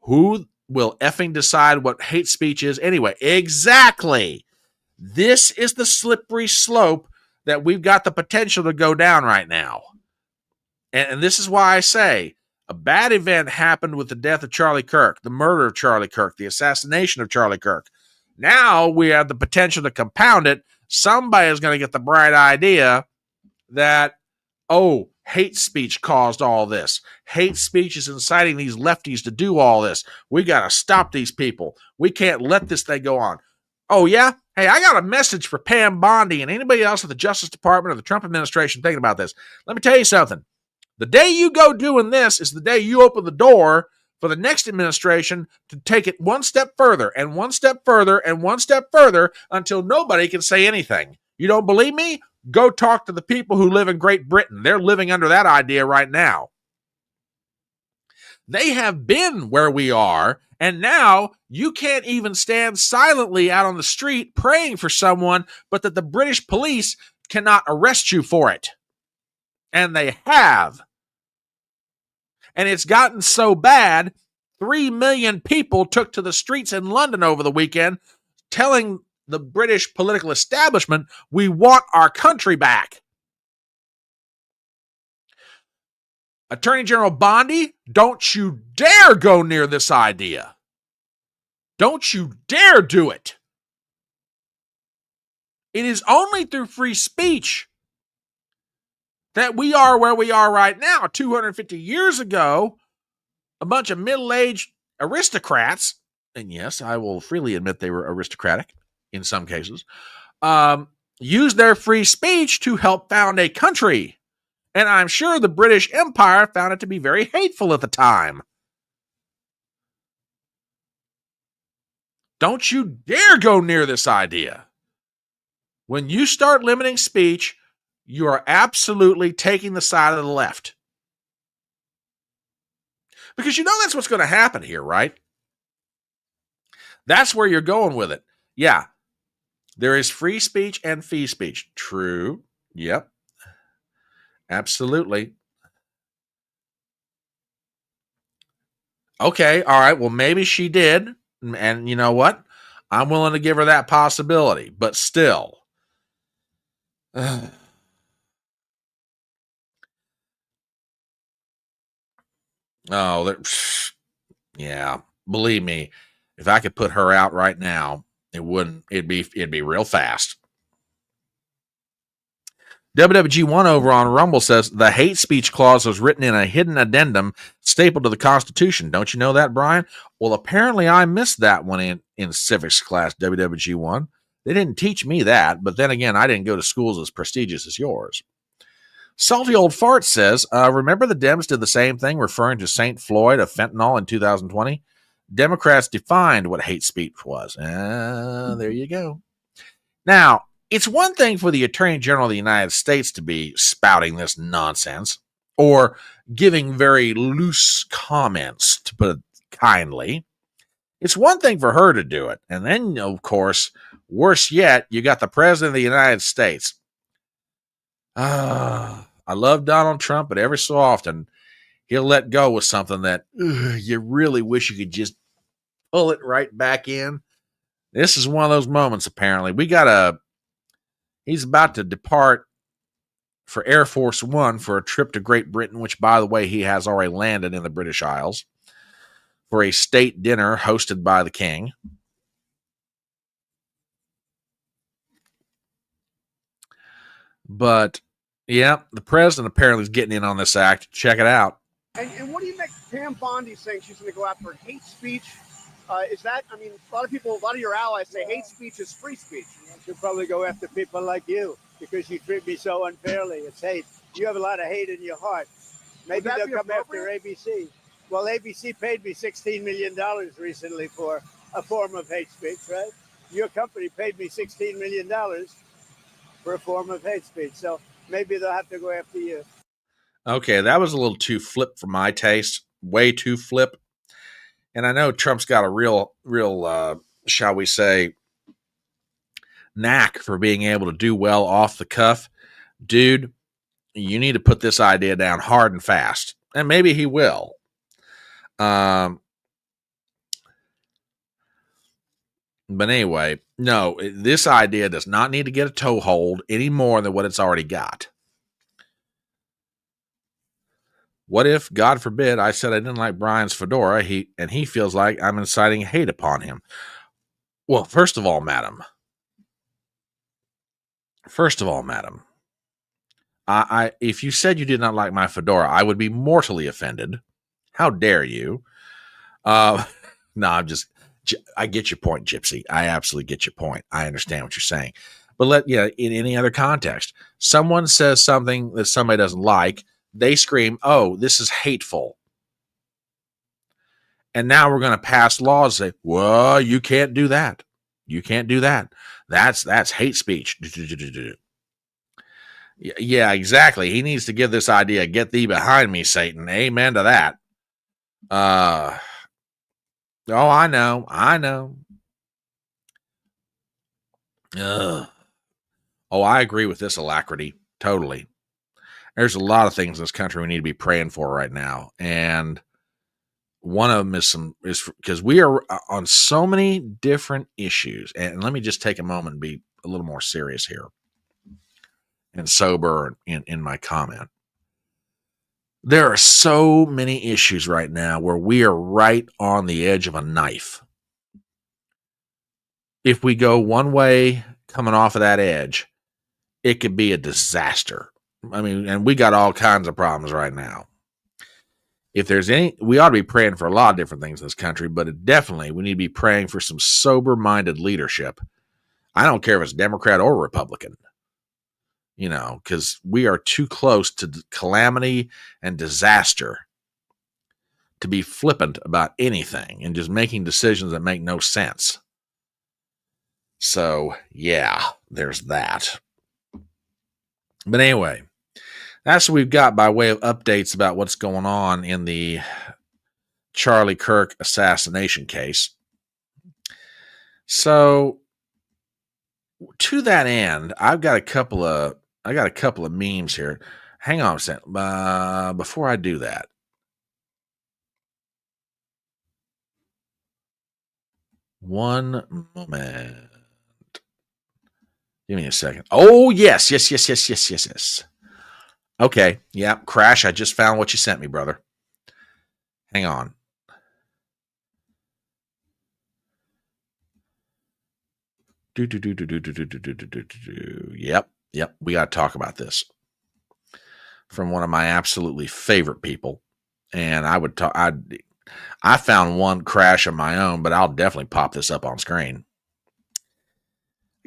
Who will effing decide what hate speech is anyway? Exactly. This is the slippery slope that we've got the potential to go down right now. And this is why I say a bad event happened with the death of Charlie Kirk, the murder of Charlie Kirk, the assassination of Charlie Kirk. Now we have the potential to compound it. Somebody is going to get the bright idea that, oh, hate speech caused all this. Hate speech is inciting these lefties to do all this. We got to stop these people. We can't let this thing go on. Oh, yeah? Hey, I got a message for Pam Bondi and anybody else at the Justice Department or the Trump administration thinking about this. Let me tell you something. The day you go doing this is the day you open the door for the next administration to take it one step further and one step further and one step further until nobody can say anything. You don't believe me? Go talk to the people who live in Great Britain. They're living under that idea right now. They have been where we are, and now you can't even stand silently out on the street praying for someone, but that the British police cannot arrest you for it. And they have. And it's gotten so bad 3 million people took to the streets in London over the weekend telling the British political establishment, we want our country back. Attorney General Bondi, don't you dare go near this idea. Don't you dare do it. It is only through free speech that we are where we are right now. 250 years ago, a bunch of middle-aged aristocrats, and yes, I will freely admit they were aristocratic in some cases, used their free speech to help found a country. And I'm sure the British Empire found it to be very hateful at the time. Don't you dare go near this idea. When you start limiting speech, you are absolutely taking the side of the left. Because you know that's what's going to happen here, right? That's where you're going with it. Yeah, there is free speech and fee speech. True. Yep. Absolutely. Okay, all right, well, maybe she did. And you know what? I'm willing to give her that possibility. But still. Oh, yeah. Believe me, if I could put her out right now, it'd be real fast. WWG1 over on Rumble says the hate speech clause was written in a hidden addendum stapled to the Constitution. Don't you know that, Brian? Well, apparently I missed that one in civics class, WWG1. They didn't teach me that, but then again, I didn't go to schools as prestigious as yours. Salty Old Fart says, remember the Dems did the same thing referring to St. Floyd of fentanyl in 2020? Democrats defined what hate speech was. There you go. Now, it's one thing for the Attorney General of the United States to be spouting this nonsense or giving very loose comments, to put it kindly. It's one thing for her to do it. And then, of course, worse yet, you got the President of the United States. I love Donald Trump, but every so often he'll let go with something that you really wish you could just pull it right back in. This is one of those moments, apparently. He's about to depart for Air Force One for a trip to Great Britain, which, by the way, he has already landed in the British Isles for a state dinner hosted by the king. But, yeah, the president apparently is getting in on this act. Check it out. And what do you make Pam Bondi saying she's going to go after hate speech? Is that, I mean, a lot of your allies say hate speech is free speech. She'll probably go after people like you because you treat me so unfairly. It's hate. You have a lot of hate in your heart. Maybe they'll come after ABC. Well, ABC paid me $16 million recently for a form of hate speech, right? Your company paid me $16 million for a form of hate speech. So maybe they'll have to go after you. Okay, that was a little too flip for my taste. Way too flip. And I know Trump's got a real, shall we say, knack for being able to do well off the cuff. Dude, you need to put this idea down hard and fast. And maybe he will. But anyway, no, this idea does not need to get a toehold any more than what it's already got. What if, God forbid, I said I didn't like Brian's fedora, and he feels like I'm inciting hate upon him? Well, first of all, madam, I if you said you did not like my fedora, I would be mortally offended. How dare you? No, I get your point, Gypsy. I absolutely get your point. I understand what you're saying. But in any other context, someone says something that somebody doesn't like, they scream, oh, this is hateful. And now we're going to pass laws that say, well, you can't do that. You can't do that. That's hate speech. Yeah, exactly. He needs to give this idea, get thee behind me, Satan. Amen to that. Oh, I know. Ugh. Oh, I agree with this alacrity. Totally. There's a lot of things in this country we need to be praying for right now. And one of them is because we are on so many different issues. And let me just take a moment and be a little more serious here and sober in my comment. There are so many issues right now where we are right on the edge of a knife. If we go one way coming off of that edge, it could be a disaster. I mean, and we got all kinds of problems right now. If there's we ought to be praying for a lot of different things in this country, but we need to be praying for some sober-minded leadership. I don't care if it's Democrat or Republican, because we are too close to calamity and disaster to be flippant about anything and just making decisions that make no sense. So, yeah, there's that. But anyway, that's what we've got by way of updates about what's going on in the Charlie Kirk assassination case. So, to that end, I've got a couple of memes here. Hang on a second. Before I do that, one moment. Give me a second. Oh, yes. Okay. Yeah. Crash. I just found what you sent me, brother. Hang on. Yep. We got to talk about this from one of my absolutely favorite people. And I found one crash of my own, but I'll definitely pop this up on screen.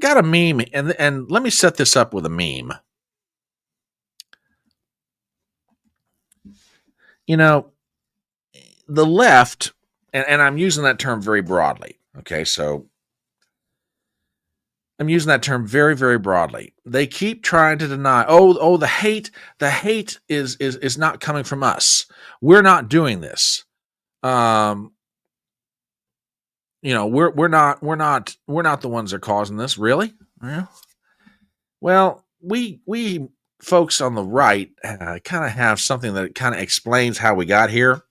Got a meme, and let me set this up with a meme. The left, and I'm using that term very broadly. Okay, so I'm using that term very, very broadly. They keep trying to deny, the hate is not coming from us. We're not doing this. We're not the ones that are causing this, really. Yeah. Well, we folks on the right kind of have something that kind of explains how we got here.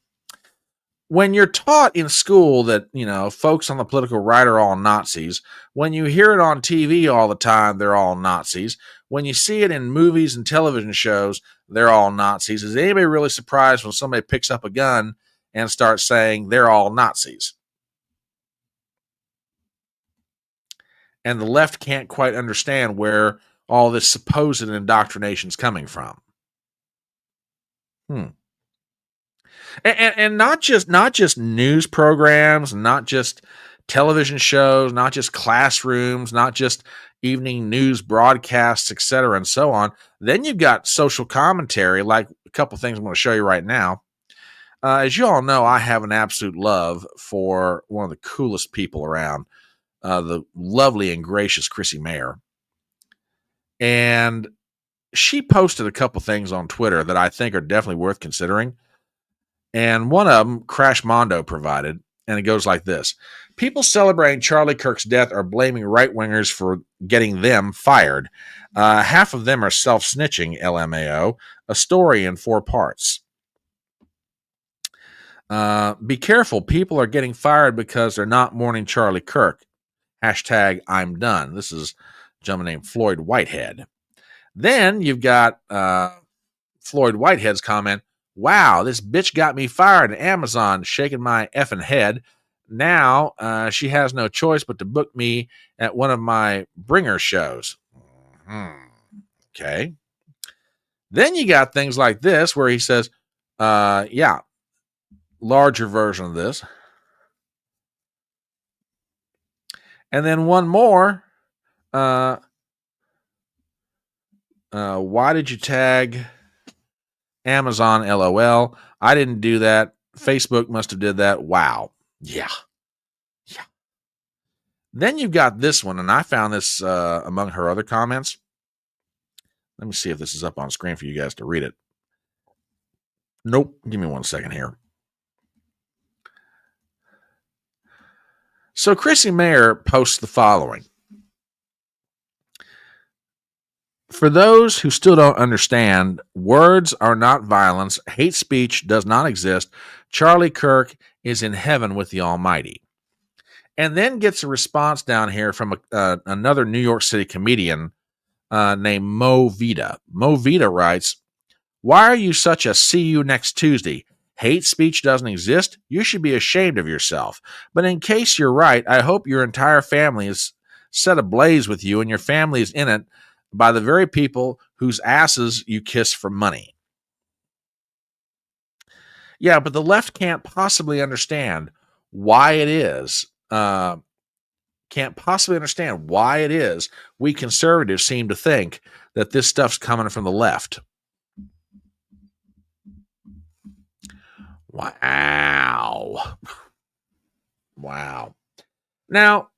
When you're taught in school that, folks on the political right are all Nazis, when you hear it on TV all the time, they're all Nazis. When you see it in movies and television shows, they're all Nazis. Is anybody really surprised when somebody picks up a gun and starts saying they're all Nazis? And the left can't quite understand where all this supposed indoctrination is coming from. And not just news programs, not just television shows, not just classrooms, not just evening news broadcasts, etc., and so on. Then you've got social commentary, like a couple things I'm going to show you right now. As you all know, I have an absolute love for one of the coolest people around, the lovely and gracious Chrissy Mayer. And she posted a couple things on Twitter that I think are definitely worth considering. And one of them, Crash Mondo provided, and it goes like this. People celebrating Charlie Kirk's death are blaming right-wingers for getting them fired. Half of them are self-snitching, LMAO. A story in 4 parts. Be careful. People are getting fired because they're not mourning Charlie Kirk. Hashtag I'm done. This is a gentleman named Floyd Whitehead. Then you've got Floyd Whitehead's comment, wow, this bitch got me fired at Amazon, shaking my effing head. Now she has no choice but to book me at one of my bringer shows. Okay. Then you got things like this where he says, larger version of this. And then one more. Why did you tag Amazon? LOL. I didn't do that. Facebook must have did that. Wow. Yeah. Then you've got this one, and I found this among her other comments. Let me see if this is up on screen for you guys to read it. Nope. Give me 1 second here. So Chrissy Mayer posts the following. For those who still don't understand, words are not violence. Hate speech does not exist. Charlie Kirk is in heaven with the Almighty. And then gets a response down here from another New York City comedian named Mo Vita. Mo Vita writes, "Why are you such a see you next Tuesday? Hate speech doesn't exist. You should be ashamed of yourself. But in case you're right, I hope your entire family is set ablaze with you and your family is in it by the very people whose asses you kiss for money." Yeah, but the left can't possibly understand why it is, we conservatives seem to think that this stuff's coming from the left. Wow. Wow. Now,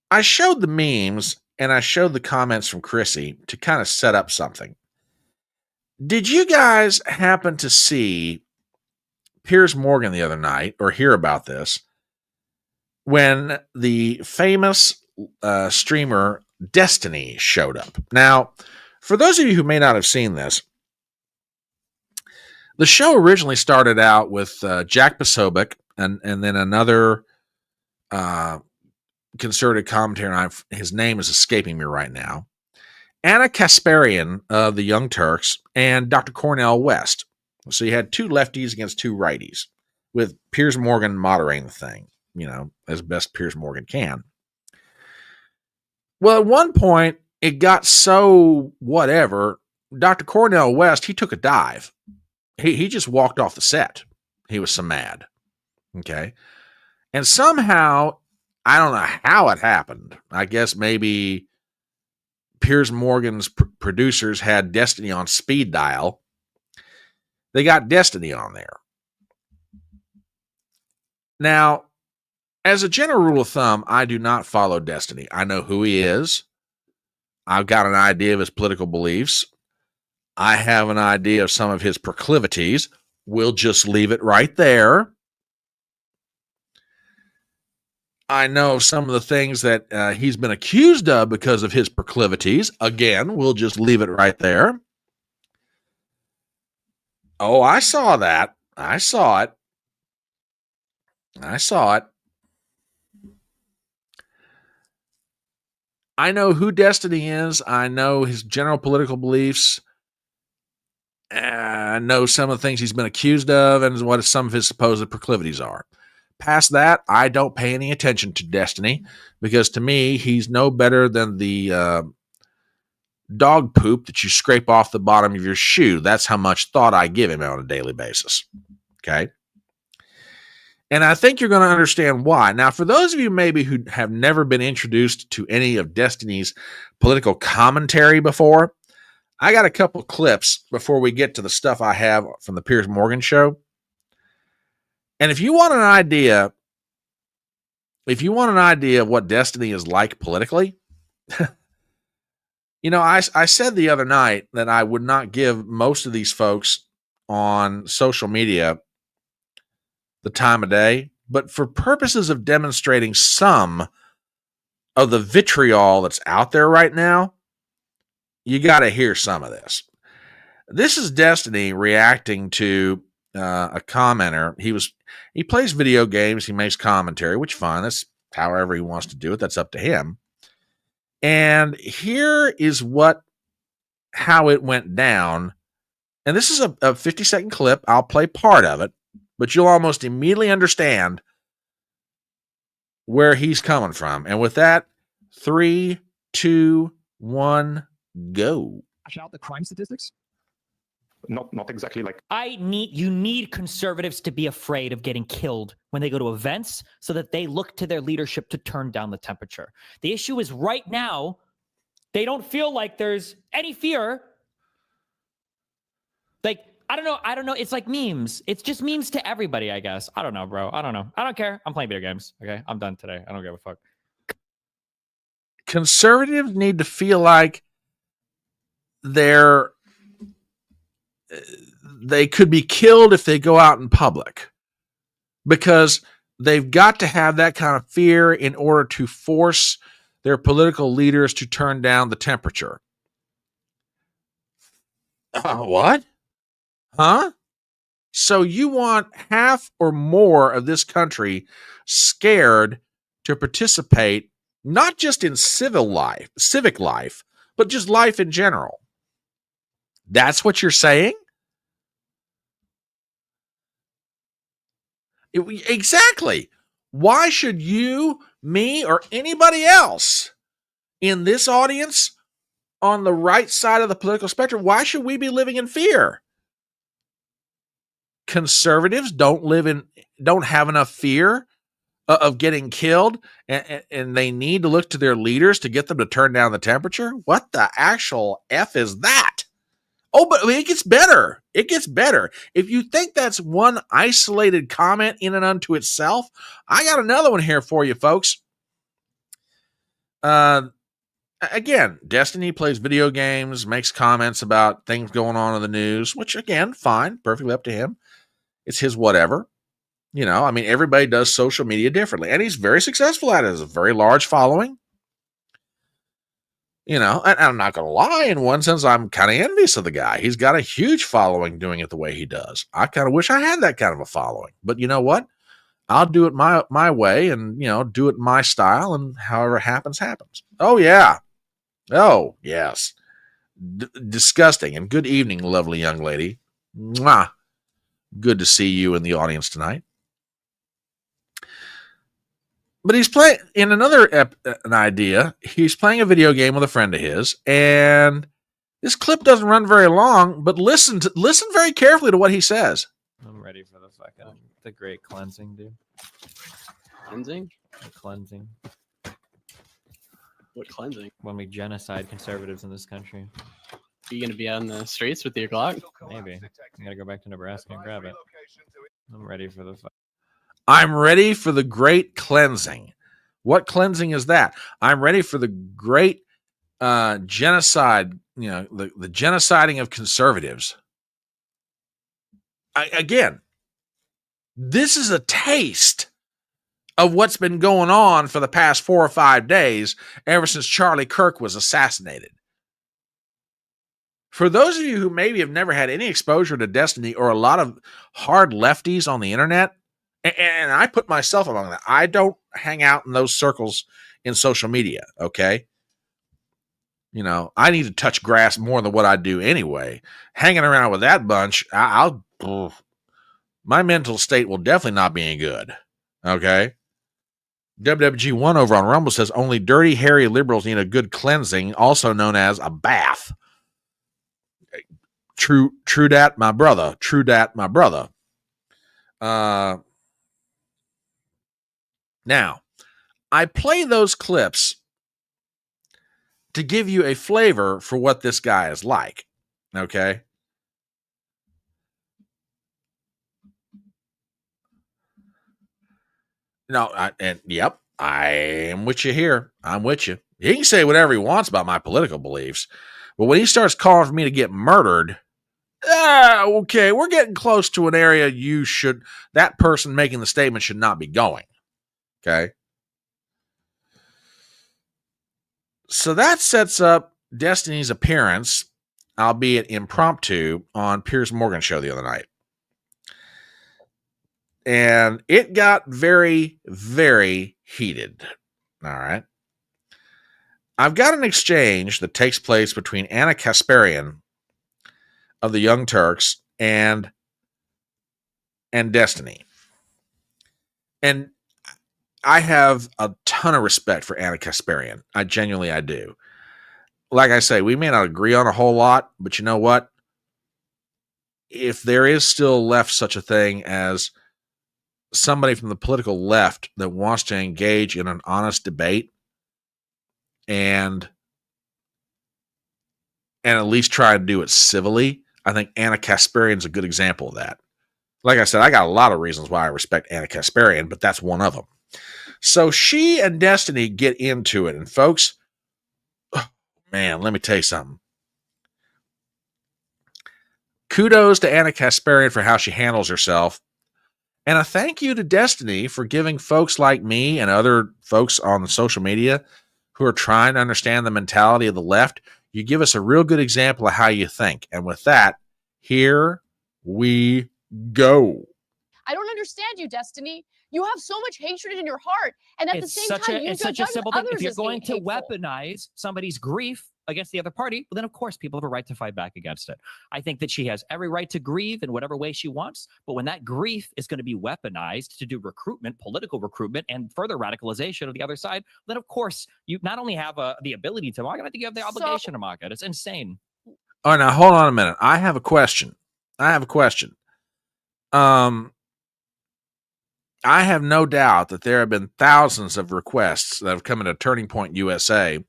I showed the memes and I showed the comments from Chrissy to kind of set up something. Did you guys happen to see Piers Morgan the other night or hear about this when the famous streamer Destiny showed up? Now, for those of you who may not have seen this, the show originally started out with Jack Posobiec and then another concerted commentator, and his name is escaping me right now, Anna Kasparian of the Young Turks, and Dr. Cornel West. So you had two lefties against two righties, with Piers Morgan moderating the thing, as best Piers Morgan can. Well, at one point, it got so whatever, Dr. Cornel West, he took a dive. He just walked off the set. He was so mad. Okay. And somehow, I don't know how it happened. I guess maybe Piers Morgan's producers had Destiny on speed dial. They got Destiny on there. Now, as a general rule of thumb, I do not follow Destiny. I know who he is. I've got an idea of his political beliefs. I have an idea of some of his proclivities. We'll just leave it right there. I know some of the things that he's been accused of because of his proclivities. Again, we'll just leave it right there. Oh, I saw that. I saw it. I know who Destiny is. I know his general political beliefs. I know some of the things he's been accused of and what some of his supposed proclivities are. Past that, I don't pay any attention to Destiny because to me, he's no better than the dog poop that you scrape off the bottom of your shoe. That's how much thought I give him on a daily basis. Okay. And I think you're going to understand why. Now, for those of you maybe who have never been introduced to any of Destiny's political commentary before, I got a couple clips before we get to the stuff I have from the Piers Morgan show. And if you want an idea of what Destiny is like politically, I said the other night that I would not give most of these folks on social media the time of day, but for purposes of demonstrating some of the vitriol that's out there right now, you got to hear some of this. This is Destiny reacting to a commenter. He plays video games. He makes commentary, which fine. That's however he wants to do it. That's up to him. And here is how it went down. And this is a 50-second clip. I'll play part of it, but you'll almost immediately understand where he's coming from. And with that, 3, 2, 1, go. Out the crime statistics? Not exactly like you need conservatives to be afraid of getting killed when they go to events so that they look to their leadership to turn down the temperature. The issue is right now, they don't feel like there's any fear. Like, I don't know. It's like memes. It's just memes to everybody, I guess. I don't know, bro. I don't know. I don't care. I'm playing video games. Okay. I'm done today. I don't give a fuck. Conservatives need to feel like they could be killed if they go out in public because they've got to have that kind of fear in order to force their political leaders to turn down the temperature. What? Huh? So you want half or more of this country scared to participate, not just in civic life, but just life in general. That's what you're saying? Exactly. Why should you, me, or anybody else in this audience on the right side of the political spectrum, why should we be living in fear? Conservatives don't have enough fear of getting killed, and they need to look to their leaders to get them to turn down the temperature? What the actual F is that? Oh, but it gets better. It gets better. If you think that's one isolated comment in and unto itself, I got another one here for you, folks. Again, Destiny plays video games, makes comments about things going on in the news, which, again, fine, perfectly up to him. It's his whatever. You know, I mean, everybody does social media differently, and he's very successful at it. He has a very large following. You know, and I'm not going to lie, in one sense, I'm kind of envious of the guy. He's got a huge following doing it the way he does. I kind of wish I had that kind of a following. But you know what? I'll do it my way and, you know, do it in my style, and however happens, happens. Oh, yeah. Oh, yes. Disgusting. And good evening, lovely young lady. Mwah. Good to see you in the audience tonight. But he's playing in another an idea. He's playing a video game with a friend of his, and this clip doesn't run very long. But listen very carefully to what he says. I'm ready for the great cleansing, dude. Cleansing? The cleansing. What cleansing? When we genocide conservatives in this country. Are you going to be out in the streets with your Glock? Maybe. I gotta go back to Nebraska and grab it. I'm ready for the fight. I'm ready for the great cleansing. What cleansing is that? I'm ready for the great genocide, you know, the genociding of conservatives. Again, this is a taste of what's been going on for the past 4 or 5 days ever since Charlie Kirk was assassinated. For those of you who maybe have never had any exposure to Destiny or a lot of hard lefties on the internet, and I put myself among that. I don't hang out in those circles in social media, okay? You know, I need to touch grass more than what I do anyway. Hanging around with that bunch, my mental state will definitely not be any good, okay? WWG1 over on Rumble says, only dirty, hairy liberals need a good cleansing, also known as a bath. True dat, my brother. True dat, my brother. Now, I play those clips to give you a flavor for what this guy is like, okay? No, yep, I am with you here. I'm with you. He can say whatever he wants about my political beliefs, but when he starts calling for me to get murdered, okay, we're getting close to an area that person making the statement should not be going. Okay. So that sets up Destiny's appearance, albeit impromptu, on Piers Morgan's show the other night. And it got very, very heated. All right. I've got an exchange that takes place between Anna Kasparian of the Young Turks and Destiny. And I have a ton of respect for Anna Kasparian. I do. Like I say, we may not agree on a whole lot, but you know what? If there is still left such a thing as somebody from the political left that wants to engage in an honest debate and at least try to do it civilly, I think Anna Kasparian's a good example of that. Like I said, I got a lot of reasons why I respect Anna Kasparian, but that's one of them. So she and Destiny get into it. And folks, man, let me tell you something. Kudos to Anna Kasparian for how she handles herself. And a thank you to Destiny for giving folks like me and other folks on the social media who are trying to understand the mentality of the left. You give us a real good example of how you think. And with that, here we Go. I don't understand you, Destiny. You have so much hatred in your heart, and at the same time, you it's judge such a simple thing. others If you're as going to hateful. weaponize somebody's grief against the other party, well, then of course people have a right to fight back against it. I think that she has every right to grieve in whatever way she wants, but when that grief is going to be weaponized to do recruitment, political recruitment, and further radicalization of the other side, then of course you not only have the ability to mock it, I think you have the obligation to mock it. It's insane. All right, now hold on a minute. I have a question. I have no doubt that there have been thousands of requests that have come into Turning Point USA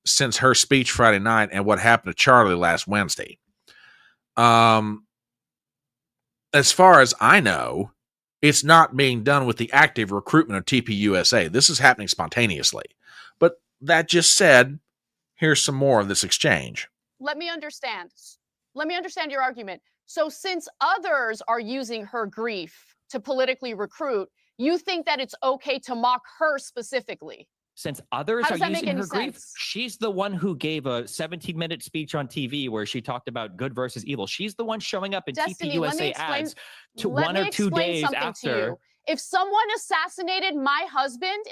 since her speech Friday night and what happened to Charlie last Wednesday. As far as I know, it's not being done with the active recruitment of TPUSA. This is happening spontaneously. But that just said, here's some more of this exchange. Let me understand your argument. So since others are using her grief to politically recruit, you think that it's okay to mock her specifically? Since others How are does that make using any her grief, sense? she's the one who gave a 17-minute speech on TV where she talked about good versus evil. She's the one showing up in Destiny, let me TPUSA explain. ads to Let 1 me or 2 explain days something to after. you. If someone assassinated my husband,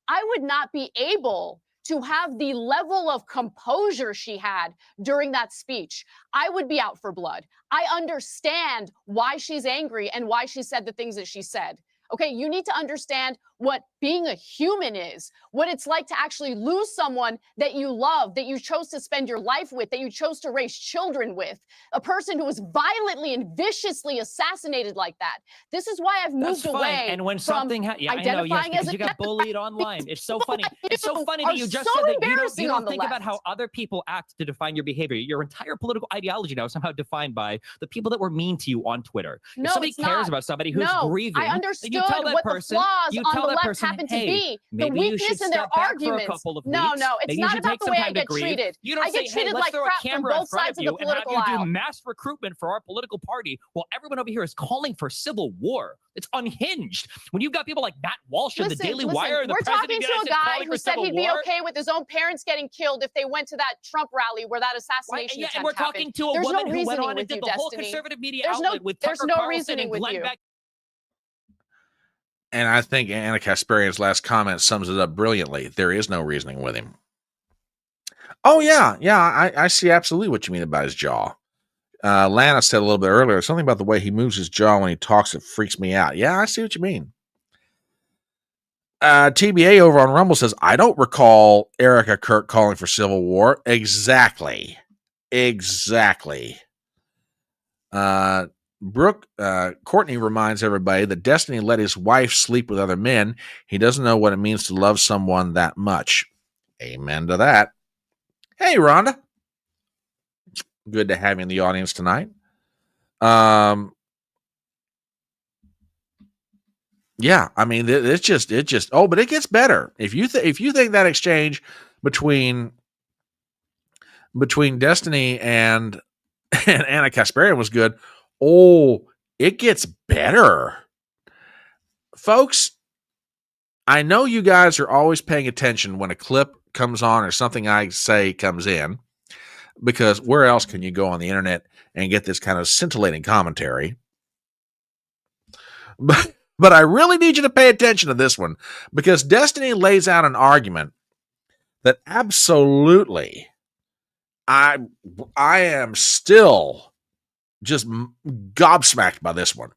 I would not be able to have the level of composure she had during that speech. I would be out for blood. I understand why she's angry and why she said the things that she said. Okay, you need to understand what being a human is, what it's like to actually lose someone that you love, that you chose to spend your life with, that you chose to raise children with, a person who was violently and viciously assassinated like that. This is why I've moved away And when from something I know, yes, identifying as because a you got bullied online. It's so funny. It's so funny that you just so said that you embarrassing on don't the think about left. how other people act to define your behavior. Your entire political ideology now is somehow defined by the people that were mean to you on Twitter. No, if somebody it's cares not. about somebody who's No, grieving, I understood you tell that what person, the flaws you on tell the that left person, happen to hey, be. The maybe you weakness should in their step back for a arguments. couple of No, weeks. no, it's Maybe you not should about take the some way time I to get grieve. treated. You don't I get say, treated hey, let's like throw a crap from camera in both front sides of of you the and have political you do aisle. mass recruitment for our political party while everyone over here is calling for civil war. It's unhinged. When you've got people like Matt Walsh and the Daily Wire, the we're president talking of the to United a States guy calling who for said civil he'd war. be okay with his own parents getting killed if they went to that Trump rally where that assassination Yeah, attempt and we're talking happened. to a There's woman no who went reasoning on and with did you, the whole Destiny. conservative media There's outlet with Tucker no Carlson reasoning and with Glenn you. Beck. And I think Anna Kasparian's last comment sums it up brilliantly. There is no reasoning with him. Oh, yeah. I see absolutely what you mean about his jaw. Lana said a little bit earlier, something about the way he moves his jaw when he talks, it freaks me out. Yeah, I see what you mean. TBA over on Rumble says, I don't recall Erica Kirk calling for civil war. Exactly. Courtney reminds everybody that Destiny let his wife sleep with other men. He doesn't know what it means to love someone that much. Amen to that. Hey, Rhonda. Good to have you in the audience tonight. Yeah, I mean, it just. Oh, but it gets better. If you think that exchange between Destiny and Anna Kasparian was good, oh, it gets better, folks. I know you guys are always paying attention when a clip comes on or something I say comes in, because where else can you go on the internet and get this kind of scintillating commentary? But I really need you to pay attention to this one, because Destiny lays out an argument that absolutely I am still just gobsmacked by this one.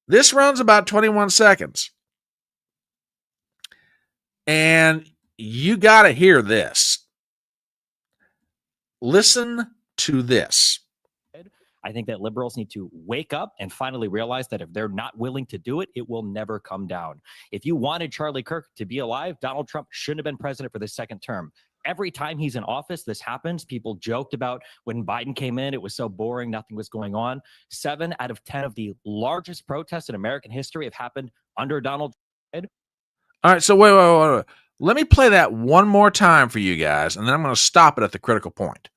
This runs about 21 seconds. And you got to hear this. Listen to this. I think that liberals need to wake up and finally realize that if they're not willing to do it, it will never come down. If you wanted Charlie Kirk to be alive, Donald Trump shouldn't have been president for the second term. Every time he's in office, this happens. People joked about when Biden came in, it was so boring, nothing was going on. 7 out of 10 of the largest protests in American history have happened under Donald Trump. All right, so wait. Let me play that one more time for you guys, and then I'm going to stop it at the critical point.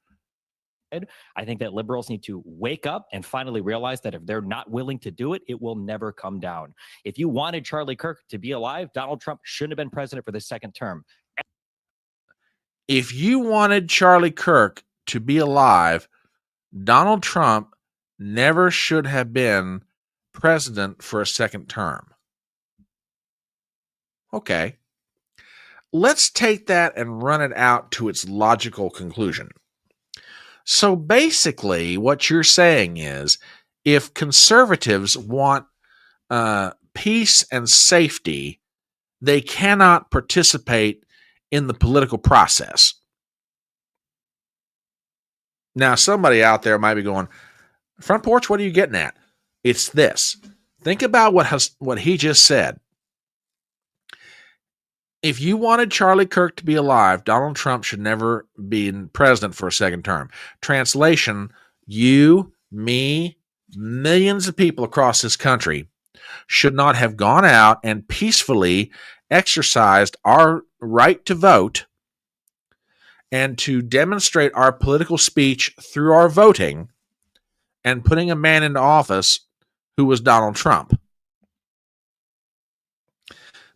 I think that liberals need to wake up and finally realize that if they're not willing to do it, it will never come down. If you wanted Charlie Kirk to be alive, Donald Trump shouldn't have been president for the second term. If you wanted Charlie Kirk to be alive, Donald Trump never should have been president for a second term. Okay. Let's take that and run it out to its logical conclusion. So basically, what you're saying is if conservatives want peace and safety, they cannot participate in the political process. Now, somebody out there might be going, Front Porch, what are you getting at? It's this. Think about what he just said. If you wanted Charlie Kirk to be alive, Donald Trump should never be president for a second term. Translation, you, me, millions of people across this country should not have gone out and peacefully exercised our right to vote and to demonstrate our political speech through our voting and putting a man into office who was Donald Trump.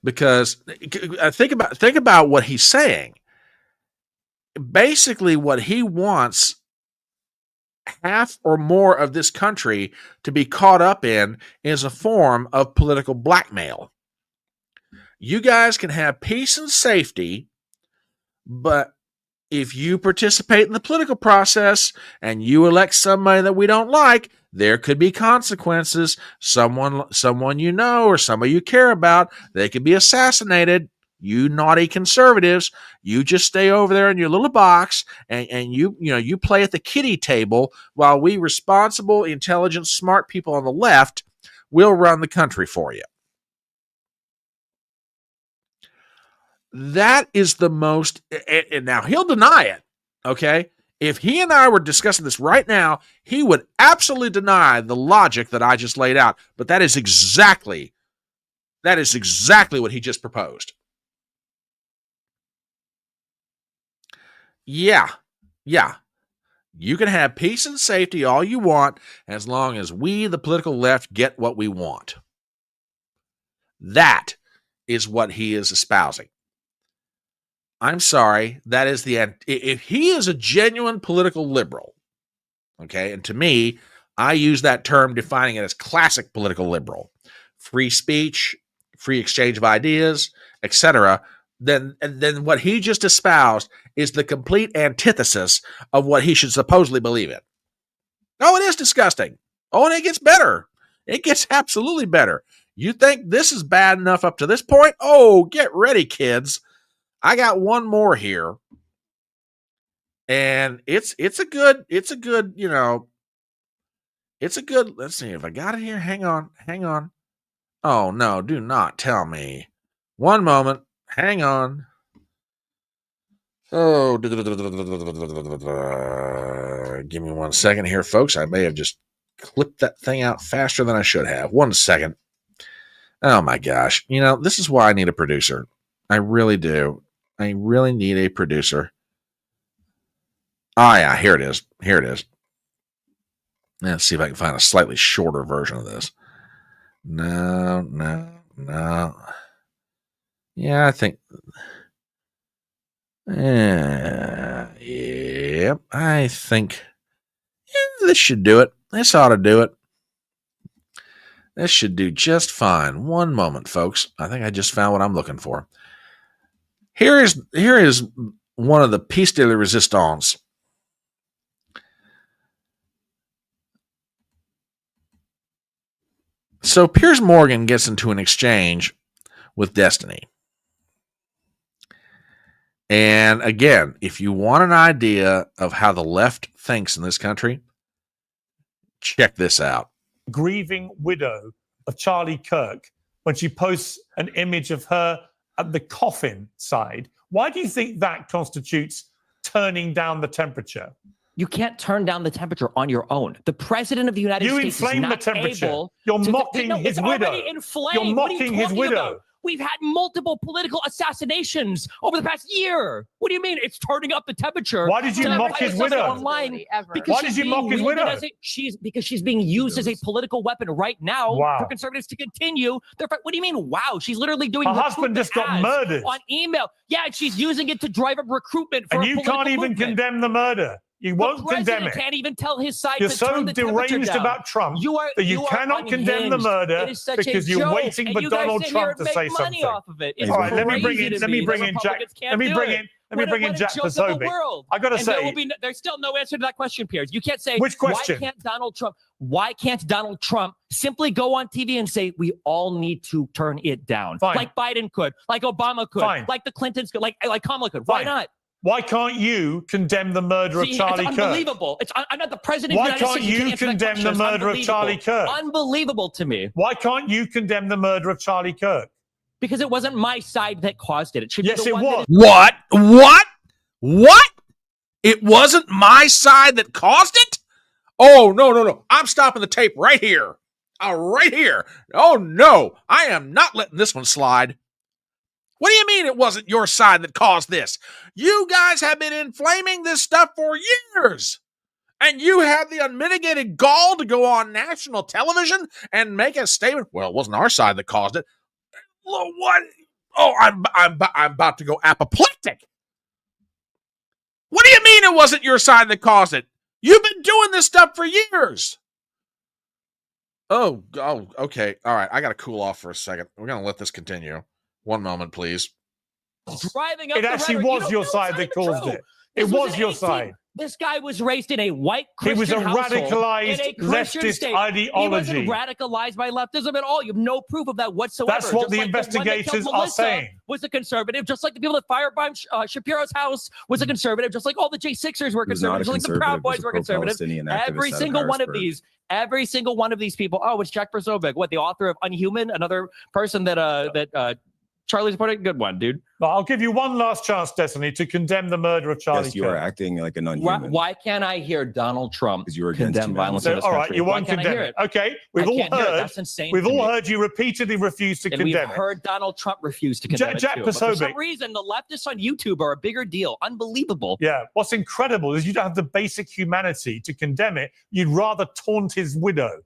Because think about what he's saying. Basically, what he wants half or more of this country to be caught up in is a form of political blackmail. You guys can have peace and safety, but if you participate in the political process and you elect somebody that we don't like, there could be consequences. Someone you know or somebody you care about, they could be assassinated. You naughty conservatives, you just stay over there in your little box and you play at the kiddie table while we responsible, intelligent, smart people on the left will run the country for you. That is the most, and now he'll deny it, okay? If he and I were discussing this right now, he would absolutely deny the logic that I just laid out. But that is exactly what he just proposed. Yeah. You can have peace and safety all you want as long as we, the political left, get what we want. That is what he is espousing. I'm sorry, that is if he is a genuine political liberal, okay, and to me, I use that term defining it as classic political liberal, free speech, free exchange of ideas, etc., then what he just espoused is the complete antithesis of what he should supposedly believe in. Oh, it is disgusting. Oh, and it gets better. It gets absolutely better. You think this is bad enough up to this point? Oh, get ready, kids. I got one more here, and it's a good, let's see if I got it here. Hang on. Oh, no, do not tell me. One moment. Hang on. Oh, give me 1 second here, folks. I may have just clipped that thing out faster than I should have. 1 second. Oh, my gosh. This is why I need a producer. I really do. I really need a producer. Oh, yeah, here it is. Let's see if I can find a slightly shorter version of this. No. Yeah, I think. Yep, I think this should do it. This ought to do it. This should do just fine. One moment, folks. I think I just found what I'm looking for. Here is one of the pièces de la résistance. So Piers Morgan gets into an exchange with Destiny. And again, if you want an idea of how the left thinks in this country, check this out. Grieving widow of Charlie Kirk, when she posts an image of her at the coffin side. Why do you think that constitutes turning down the temperature? You can't turn down the temperature on your own. The president of the United States is not inflame the temperature. able You're to... mocking No, his it's widow. already inflamed. You're What are you mocking his talking widow. about? We've had multiple political assassinations over the past year. What do you mean it's turning up the temperature? Why did you mock his widow? Online because Why did you mock his widow? Because she's being used as a political weapon right now Wow. for conservatives to continue. What do you mean, wow? She's literally doing Her husband just got ads murdered. on email. Yeah, she's using it to drive up recruitment for And a you political can't even movement. condemn the murder. You won't condemn it. Can't even tell his side. You're to so turn the deranged down. about Trump that you are cannot condemn the unhinged. murder It is such because a you're joke, waiting and for you guys Donald sit here Trump and to say make money something. off of it. It's All right, let me bring crazy in. to Let me me bring that in Jack. Republicans can't Let me do bring it. in. Let me bring in Jack Joke of the Posobiec. world. I got to And there say, will be there's still no answer to that question, Piers. You can't say which question? Why can't Donald Trump simply go on TV and say we all need to turn it down, Fine. like Biden could, like Obama could, Fine. like the Clintons could, like Kamala could? Fine. Why not? Why can't you condemn the murder of Charlie it's Kirk? Unbelievable. I'm not the president. Why of the United can't States. you answer that condemn the question. It's murder of Charlie Kirk? Unbelievable to me. Why can't you condemn the murder of Charlie Kirk? Because it wasn't my side that caused it. It should be Yes, the it one was. What? It wasn't my side that caused it? Oh, no. I'm stopping the tape right here. Right here. Oh, no. I am not letting this one slide. What do you mean it wasn't your side that caused this? You guys have been inflaming this stuff for years. And you had the unmitigated gall to go on national television and make a statement. Well, it wasn't our side that caused it. What? Oh, I'm about to go apoplectic. What do you mean it wasn't your side that caused it? You've been doing this stuff for years. Oh, okay. All right. I got to cool off for a second. We're going to let this continue. One moment, please. Driving up It actually was your side that caused it. It was your side. This guy was raised in a white Christian He was a household, radicalized in a Christian leftist state. ideology. He wasn't radicalized by leftism at all. You have no proof of that whatsoever. That's what Just the like investigators one that killed are Melissa saying. Was a conservative, just like the people that firebombed Shapiro's house was a conservative, just like all the J6ers were conservative, just like the Proud Boys were conservative. Every single one of these people. Oh, it's Jack Posobiec, what, the author of Unhuman, another person that Charlie's supporting. Good one, dude. Well, I'll give you one last chance, Destiny, to condemn the murder of Charlie Kirk. You are acting like an unhuman. Why can't I hear Donald Trump condemn violence in this all country? right, you won't condemn it. Okay, we've all heard. That's insane. We've all heard you repeatedly refuse to condemn it. And we've heard Donald Trump refuse to condemn it Jack too. But for Posobiec. some reason, the leftists on YouTube are a bigger deal. Unbelievable. Yeah. What's incredible is you don't have the basic humanity to condemn it. You'd rather taunt his widow.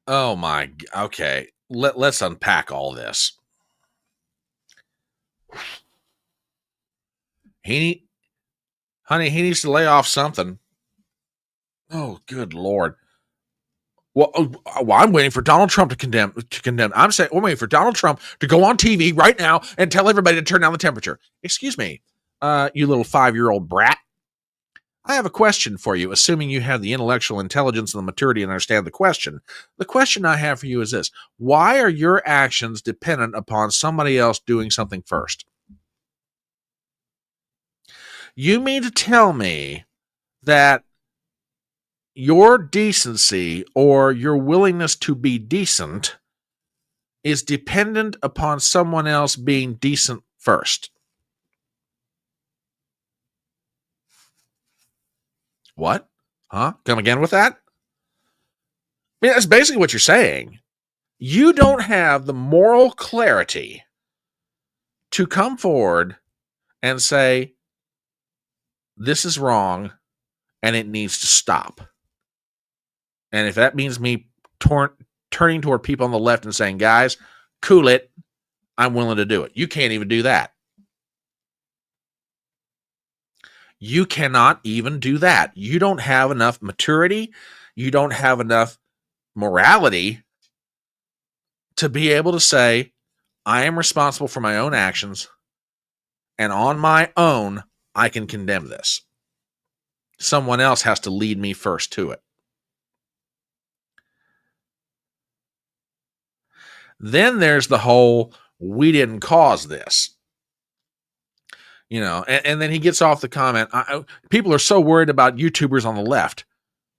Oh my. Okay. Let's unpack all this. He needs to lay off something. Oh, good Lord. Well, I'm waiting for Donald Trump to condemn. I'm saying we're waiting for Donald Trump to go on TV right now and tell everybody to turn down the temperature. Excuse me, you little 5-year-old brat. I have a question for you, assuming you have the intellectual intelligence and the maturity and understand the question. The question I have for you is this. Why are your actions dependent upon somebody else doing something first? You mean to tell me that your decency or your willingness to be decent is dependent upon someone else being decent first? What? Huh? Come again with that? I mean, that's basically what you're saying. You don't have the moral clarity to come forward and say, this is wrong and it needs to stop. And if that means me turning toward people on the left and saying, guys, cool it, I'm willing to do it. You can't even do that. You cannot even do that. You don't have enough maturity. You don't have enough morality to be able to say, I am responsible for my own actions, and on my own, I can condemn this. Someone else has to lead me first to it. Then there's the whole, we didn't cause this. You know, and then he gets off the comment, people are so worried about YouTubers on the left.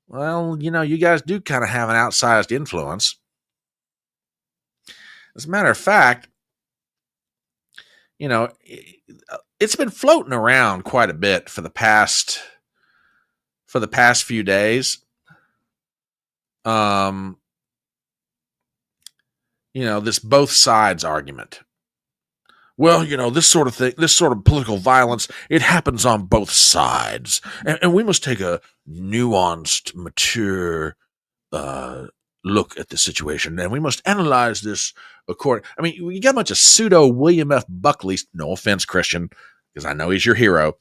Well, you know, you guys do kind of have an outsized influence. As a matter of fact, you know, it's been floating around quite a bit for the past few days. You know, this both sides argument. Well, you know, this sort of thing, this sort of political violence, it happens on both sides. And we must take a nuanced, mature look at the situation. And we must analyze this according. I mean, you got a bunch of pseudo William F. Buckley, no offense, Christian, because I know he's your hero.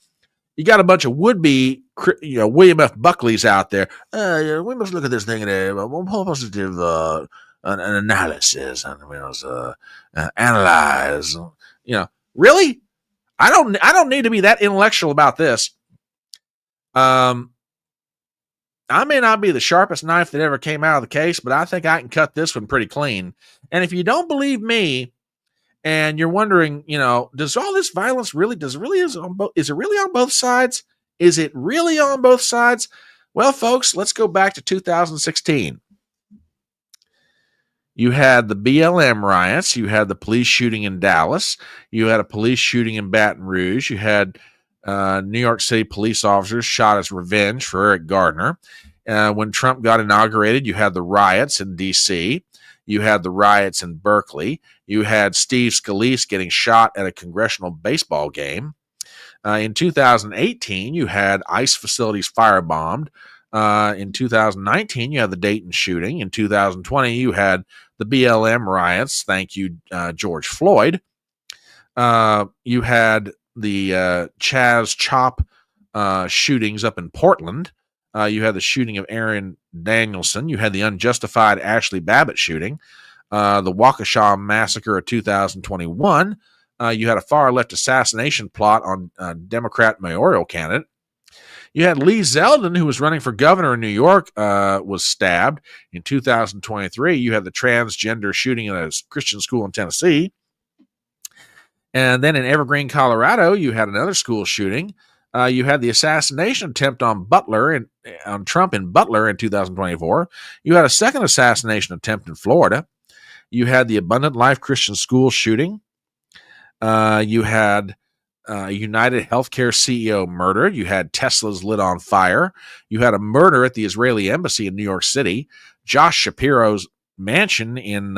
you got a bunch of would-be, William F. Buckleys out there. We must look at this thing in a more positive an analysis, and we must analyze. Really? I don't need to be that intellectual about this. I may not be the sharpest knife that ever came out of the case, but I think I can cut this one pretty clean. And if you don't believe me, and you're wondering, does all this violence is it really on both sides? Is it really on both sides? Well, folks, let's go back to 2016. You had the BLM riots. You had the police shooting in Dallas. You had a police shooting in Baton Rouge. You had New York City police officers shot as revenge for Eric Gardner. When Trump got inaugurated, you had the riots in D.C. You had the riots in Berkeley. You had Steve Scalise getting shot at a congressional baseball game. In 2018, you had ICE facilities firebombed. In 2019, you had the Dayton shooting. In 2020, you had the BLM riots. Thank you, George Floyd. You had the Chaz Chop shootings up in Portland. You had the shooting of Aaron Danielson. You had the unjustified Ashley Babbitt shooting. The Waukesha massacre of 2021. You had a far-left assassination plot on Democrat mayoral candidate. You had Lee Zeldin, who was running for governor in New York, was stabbed. In 2023, you had the transgender shooting at a Christian school in Tennessee. And then in Evergreen, Colorado, you had another school shooting. You had the assassination attempt on Trump in Butler in 2024. You had a second assassination attempt in Florida. You had the Abundant Life Christian School shooting. You had United Healthcare CEO murdered. You had Tesla's lit on fire. You had a murder at the Israeli embassy in New York City. Josh Shapiro's mansion in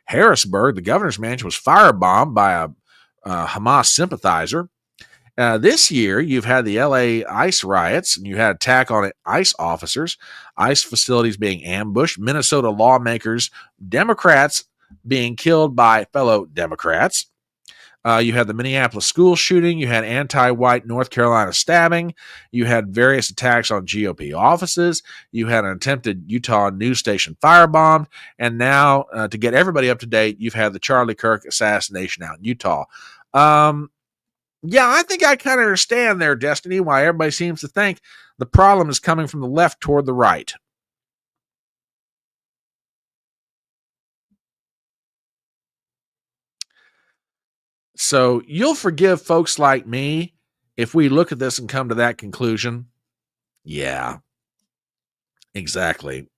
Harrisburg, the governor's mansion, was firebombed by a Hamas sympathizer. This year, you've had the LA ICE riots, and you had attack on ICE officers, ICE facilities being ambushed, Minnesota lawmakers, Democrats being killed by fellow Democrats. You had the Minneapolis school shooting. You had anti-white North Carolina stabbing. You had various attacks on GOP offices. You had an attempted Utah news station firebombed. And now, to get everybody up to date, you've had the Charlie Kirk assassination out in Utah. Yeah, I think I kind of understand there, Destiny, why everybody seems to think the problem is coming from the left toward the right. So you'll forgive folks like me if we look at this and come to that conclusion. Yeah, exactly.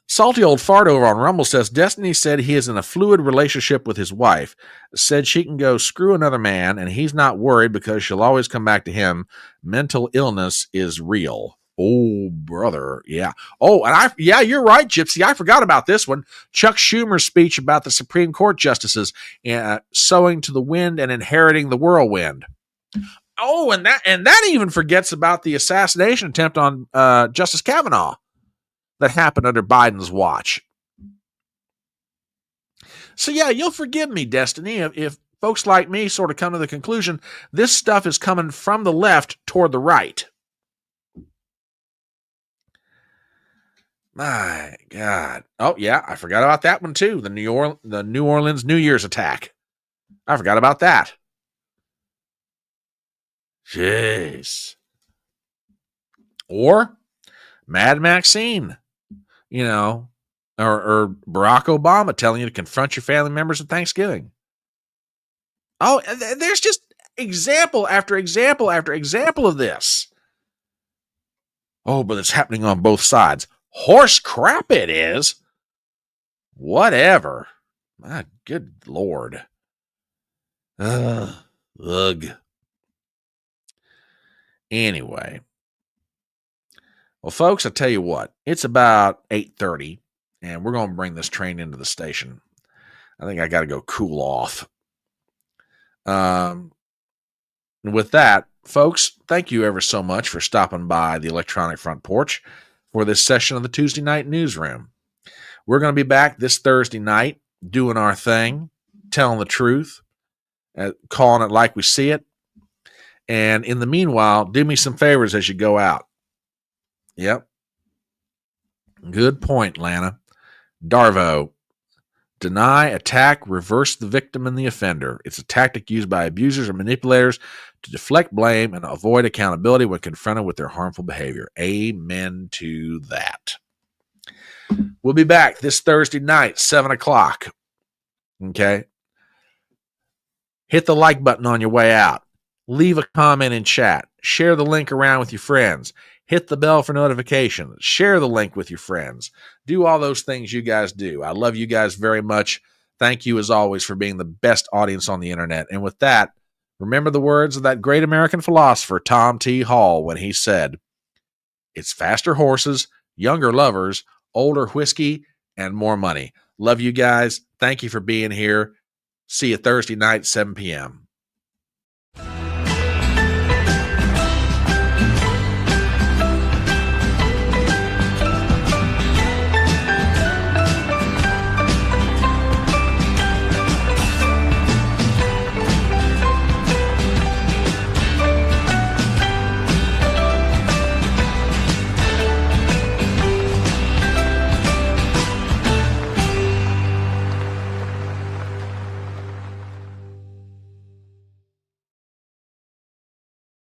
Salty Old Fart over on Rumble says, Destiny said he is in a fluid relationship with his wife, said she can go screw another man, and he's not worried because she'll always come back to him. Mental illness is real. Oh, brother. Yeah. Oh, and you're right, Gypsy. I forgot about this one. Chuck Schumer's speech about the Supreme Court justices sowing to the wind and inheriting the whirlwind. Oh, and that even forgets about the assassination attempt on Justice Kavanaugh that happened under Biden's watch. So yeah, you'll forgive me, Destiny, if folks like me sort of come to the conclusion this stuff is coming from the left toward the right. My God. Oh yeah, I forgot about that one too. The New Orleans New Year's attack. I forgot about that. Jeez. Or Mad Maxine. Or Barack Obama telling you to confront your family members at Thanksgiving. Oh, there's just example after example after example of this. Oh, but it's happening on both sides. Horse crap it is. Whatever. My good Lord. Ugh. Anyway. Well, folks, I tell you what, it's about 8:30, and we're going to bring this train into the station. I think I got to go cool off. With that, folks, thank you ever so much for stopping by the Electronic Front Porch for this session of the Tuesday Night Newsroom. We're going to be back this Thursday night, doing our thing, telling the truth, calling it like we see it. And in the meanwhile, do me some favors as you go out. Yep. Good point, Lana. Darvo. Deny, attack, reverse the victim and the offender. It's a tactic used by abusers or manipulators to deflect blame and avoid accountability when confronted with their harmful behavior. Amen to that. We'll be back this Thursday night, 7 o'clock. Okay? Hit the like button on your way out. Leave a comment in chat. Share the link around with your friends. Hit the bell for notifications. Share the link with your friends. Do all those things you guys do. I love you guys very much. Thank you, as always, for being the best audience on the internet. And with that, remember the words of that great American philosopher, Tom T. Hall, when he said, "It's faster horses, younger lovers, older whiskey, and more money." Love you guys. Thank you for being here. See you Thursday night, 7 p.m.